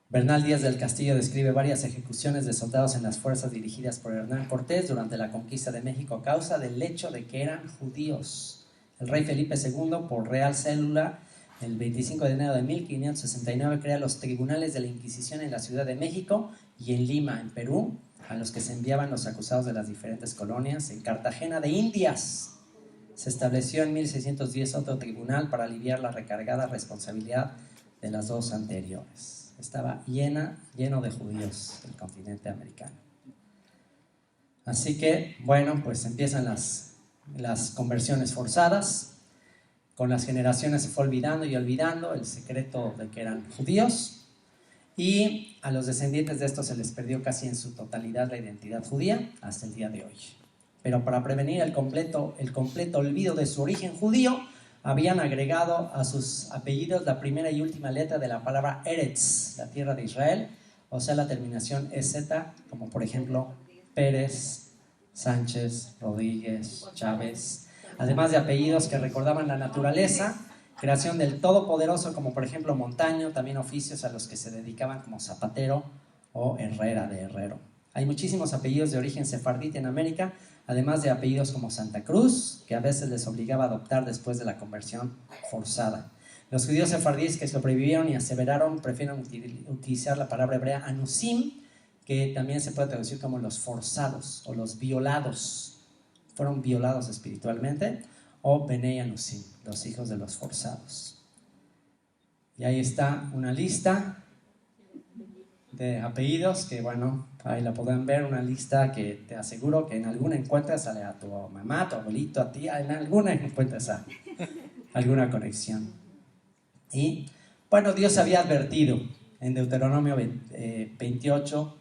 Bernal Díaz del Castillo describe varias ejecuciones de soldados en las fuerzas dirigidas por Hernán Cortés durante la conquista de México a causa del hecho de que eran judíos. El rey Felipe II, por real célula, el 25 de enero de 1569, crea los tribunales de la Inquisición en la Ciudad de México y en Lima, en Perú, a los que se enviaban los acusados de las diferentes colonias. En Cartagena de Indias se estableció en 1610 otro tribunal para aliviar la recargada responsabilidad de las dos anteriores. Estaba lleno de judíos el continente americano. Así que, bueno, pues empiezan las conversiones forzadas. Con las generaciones se fue olvidando el secreto de que eran judíos. Y a los descendientes de estos se les perdió casi en su totalidad la identidad judía hasta el día de hoy. Pero para prevenir el completo olvido de su origen judío, habían agregado a sus apellidos la primera y última letra de la palabra Eretz, la tierra de Israel, o sea, la terminación EZ, como por ejemplo Pérez, Sánchez, Rodríguez, Chávez, además de apellidos que recordaban la naturaleza, creación del Todopoderoso, como por ejemplo Montaño, también oficios a los que se dedicaban como zapatero o herrera de herrero. Hay muchísimos apellidos de origen sefardita en América, además de apellidos como Santa Cruz, que a veces les obligaba a adoptar después de la conversión forzada. Los judíos sefardíes que sobrevivieron y aseveraron prefieren utilizar la palabra hebrea anusim, que también se puede traducir como los forzados o los violados. Fueron violados espiritualmente. o Benei Anusim, los hijos de los forzados. Y ahí está una lista de apellidos que, bueno, ahí la pueden ver, una lista que te aseguro que en alguna encuentras a tu mamá, a tu abuelito, a ti, en alguna encuentras alguna conexión. Y bueno, Dios había advertido en Deuteronomio 28,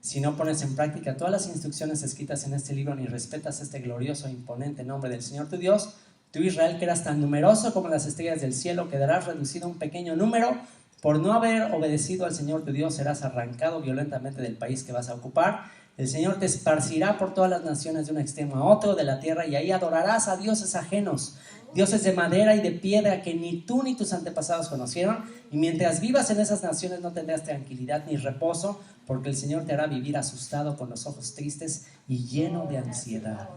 si no pones en práctica todas las instrucciones escritas en este libro ni respetas este glorioso e imponente nombre del Señor tu Dios, tú Israel, que eras tan numeroso como las estrellas del cielo, quedarás reducido a un pequeño número. Por no haber obedecido al Señor tu Dios, serás arrancado violentamente del país que vas a ocupar. El Señor te esparcirá por todas las naciones de un extremo a otro de la tierra, y ahí adorarás a dioses ajenos, dioses de madera y de piedra que ni tú ni tus antepasados conocieron. Y mientras vivas en esas naciones no tendrás tranquilidad ni reposo, porque el Señor te hará vivir asustado, con los ojos tristes y lleno de ansiedad.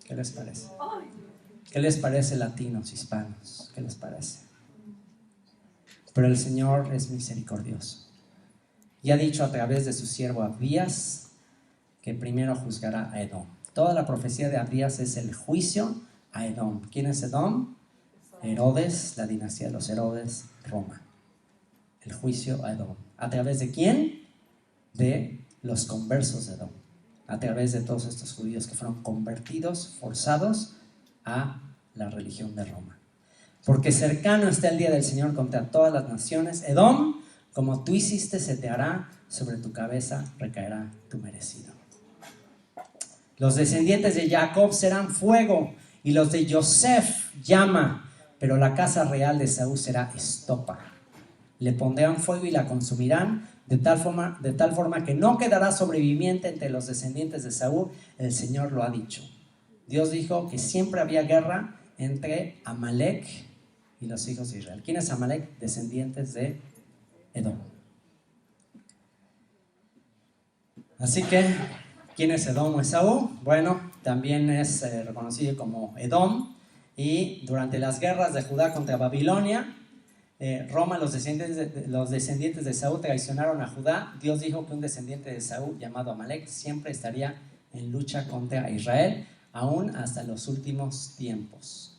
¿Qué les parece? ¿Qué les parece, latinos, hispanos? ¿Qué les parece? Pero el Señor es misericordioso y ha dicho a través de su siervo Abdías que primero juzgará a Edom. Toda la profecía de Abdías es el juicio a Edom. ¿Quién es Edom? Herodes, la dinastía de los Herodes, Roma. El juicio a Edom. ¿A través de quién? De los conversos de Edom. A través de todos estos judíos que fueron convertidos, forzados a la religión de Roma. Porque cercano está el día del Señor contra todas las naciones. Edom, como tú hiciste, se te hará, sobre tu cabeza recaerá tu merecido. Los descendientes de Jacob serán fuego, y los de Joseph llama, pero la casa real de Esaú será estopa. Le pondrán fuego y la consumirán, de tal forma que no quedará sobreviviente entre los descendientes de Esaú. El Señor lo ha dicho. Dios dijo que siempre había guerra entre Amalek y los hijos de Israel. ¿Quién es Amalek? Descendientes de Edom. Así que, ¿quién es Edom o Esaú? Bueno, también es reconocido como Edom. Y durante las guerras de Judá contra Babilonia, Roma, los descendientes de Esaú traicionaron a Judá. Dios dijo que un descendiente de Esaú, llamado Amalek, siempre estaría en lucha contra Israel, aún hasta los últimos tiempos.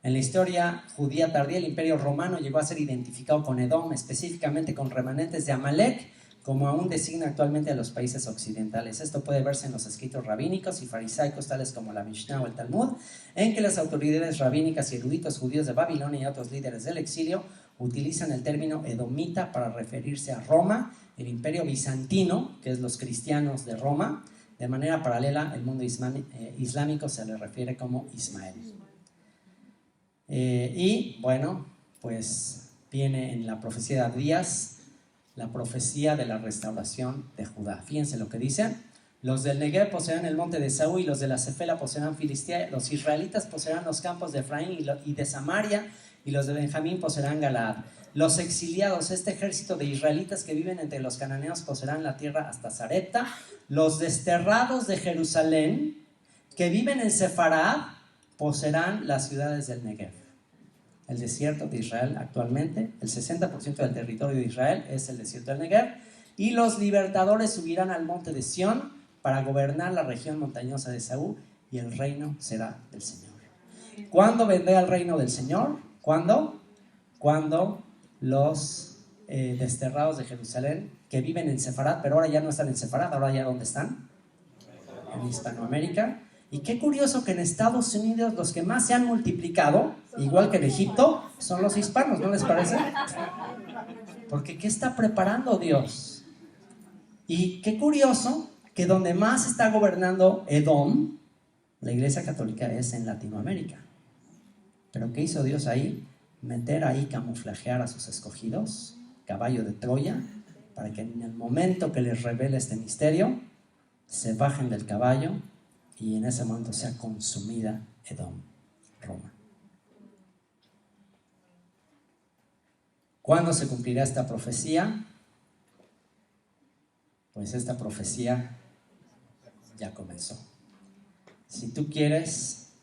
En la historia judía tardía, el imperio romano llegó a ser identificado con Edom, específicamente con remanentes de Amalek, como aún designa actualmente a los países occidentales. Esto puede verse en los escritos rabínicos y farisaicos, tales como la Mishnah o el Talmud, en que las autoridades rabínicas y eruditos judíos de Babilonia y otros líderes del exilio utilizan el término edomita para referirse a Roma, el imperio bizantino, que es los cristianos de Roma. De manera paralela, el mundo islámico se le refiere como Ismael. Y bueno, pues viene en la profecía de Abdías la profecía de la restauración de Judá. Fíjense lo que dice: los del Negev poseerán el monte de Esaú, y los de la Cefela poseerán Filistea. Los israelitas poseerán los campos de Efraín y de Samaria, y los de Benjamín poseerán Galaad. Los exiliados, este ejército de israelitas que viven entre los cananeos, poseerán la tierra hasta Sarepta. Los desterrados de Jerusalén que viven en Sefarad poseerán las ciudades del Negev. El desierto de Israel actualmente, el 60% del territorio de Israel es el desierto del Negev. Y los libertadores subirán al monte de Sión para gobernar la región montañosa de Esaú, y el reino será del Señor. ¿Cuándo vendrá el reino del Señor? ¿Cuándo? Cuando los desterrados de Jerusalén que viven en Sefarad, pero ahora ya no están en Sefarad, ahora ya ¿dónde están? En Hispanoamérica. Y qué curioso que en Estados Unidos los que más se han multiplicado, igual que en Egipto, son los hispanos, ¿no les parece? Porque ¿qué está preparando Dios? Y qué curioso que donde más está gobernando Edom, la Iglesia Católica, es en Latinoamérica. ¿Pero qué hizo Dios ahí? Meter ahí, camuflajear a sus escogidos, caballo de Troya, para que en el momento que les revele este misterio, se bajen del caballo y en ese momento sea consumida Edom, Roma. ¿Cuándo se cumplirá esta profecía? Pues esta profecía ya comenzó. Si tú quieres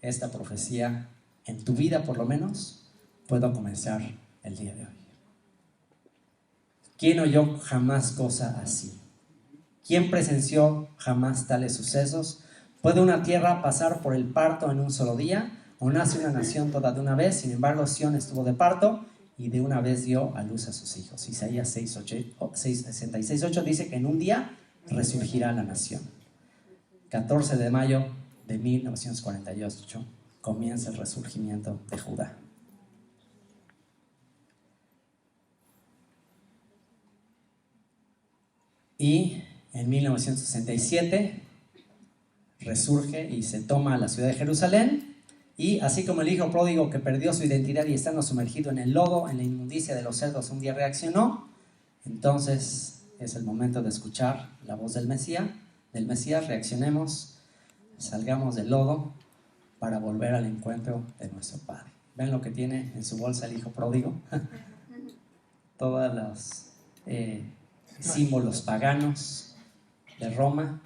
esta profecía en tu vida, por lo menos, puedo comenzar el día de hoy. ¿Quién oyó jamás cosa así? ¿Quién presenció jamás tales sucesos? ¿Puede una tierra pasar por el parto en un solo día? ¿O nace una nación toda de una vez? Sin embargo, Sión estuvo de parto y de una vez dio a luz a sus hijos. Isaías 66:8 dice que en un día resurgirá la nación. 14 de mayo de 1948 comienza el resurgimiento de Judá. Y en 1967 resurge y se toma la ciudad de Jerusalén. Y así como el hijo pródigo que perdió su identidad y estando sumergido en el lodo, en la inmundicia de los cerdos, un día reaccionó, entonces es el momento de escuchar la voz del Mesías. Reaccionemos, salgamos del lodo para volver al encuentro de nuestro Padre. ¿Ven lo que tiene en su bolsa el hijo pródigo? Todos los símbolos paganos de Roma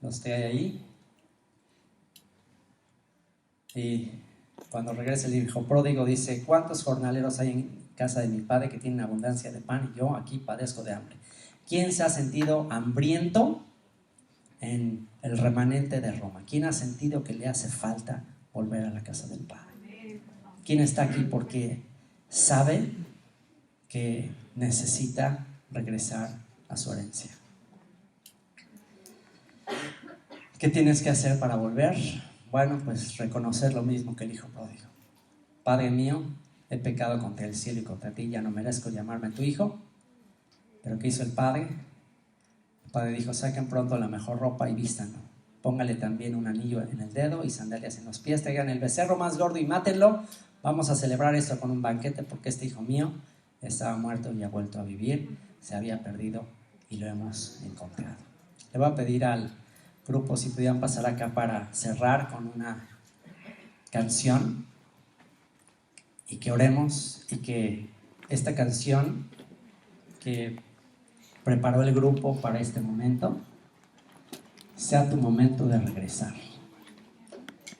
los trae ahí. Y cuando regresa el hijo pródigo dice: ¿cuántos jornaleros hay en casa de mi padre que tienen abundancia de pan y yo aquí padezco de hambre? ¿Quién se ha sentido hambriento en el remanente de Roma? ¿Quién ha sentido que le hace falta volver a la casa del Padre? ¿Quién está aquí porque sabe que necesita regresar a su herencia? ¿Qué tienes que hacer para volver? Bueno, pues reconocer lo mismo que el hijo pródigo. Padre mío, he pecado contra el cielo y contra ti, ya no merezco llamarme tu hijo. Pero ¿qué hizo el padre? El padre dijo: saquen pronto la mejor ropa y vístanlo. Póngale también un anillo en el dedo y sandalias en los pies. Traigan el becerro más gordo y mátenlo. Vamos a celebrar esto con un banquete porque este hijo mío estaba muerto y ha vuelto a vivir. Se había perdido y lo hemos encontrado. Le voy a pedir al grupo si pudieran pasar acá para cerrar con una canción y que oremos y que esta canción que preparó el grupo para este momento sea tu momento de regresar.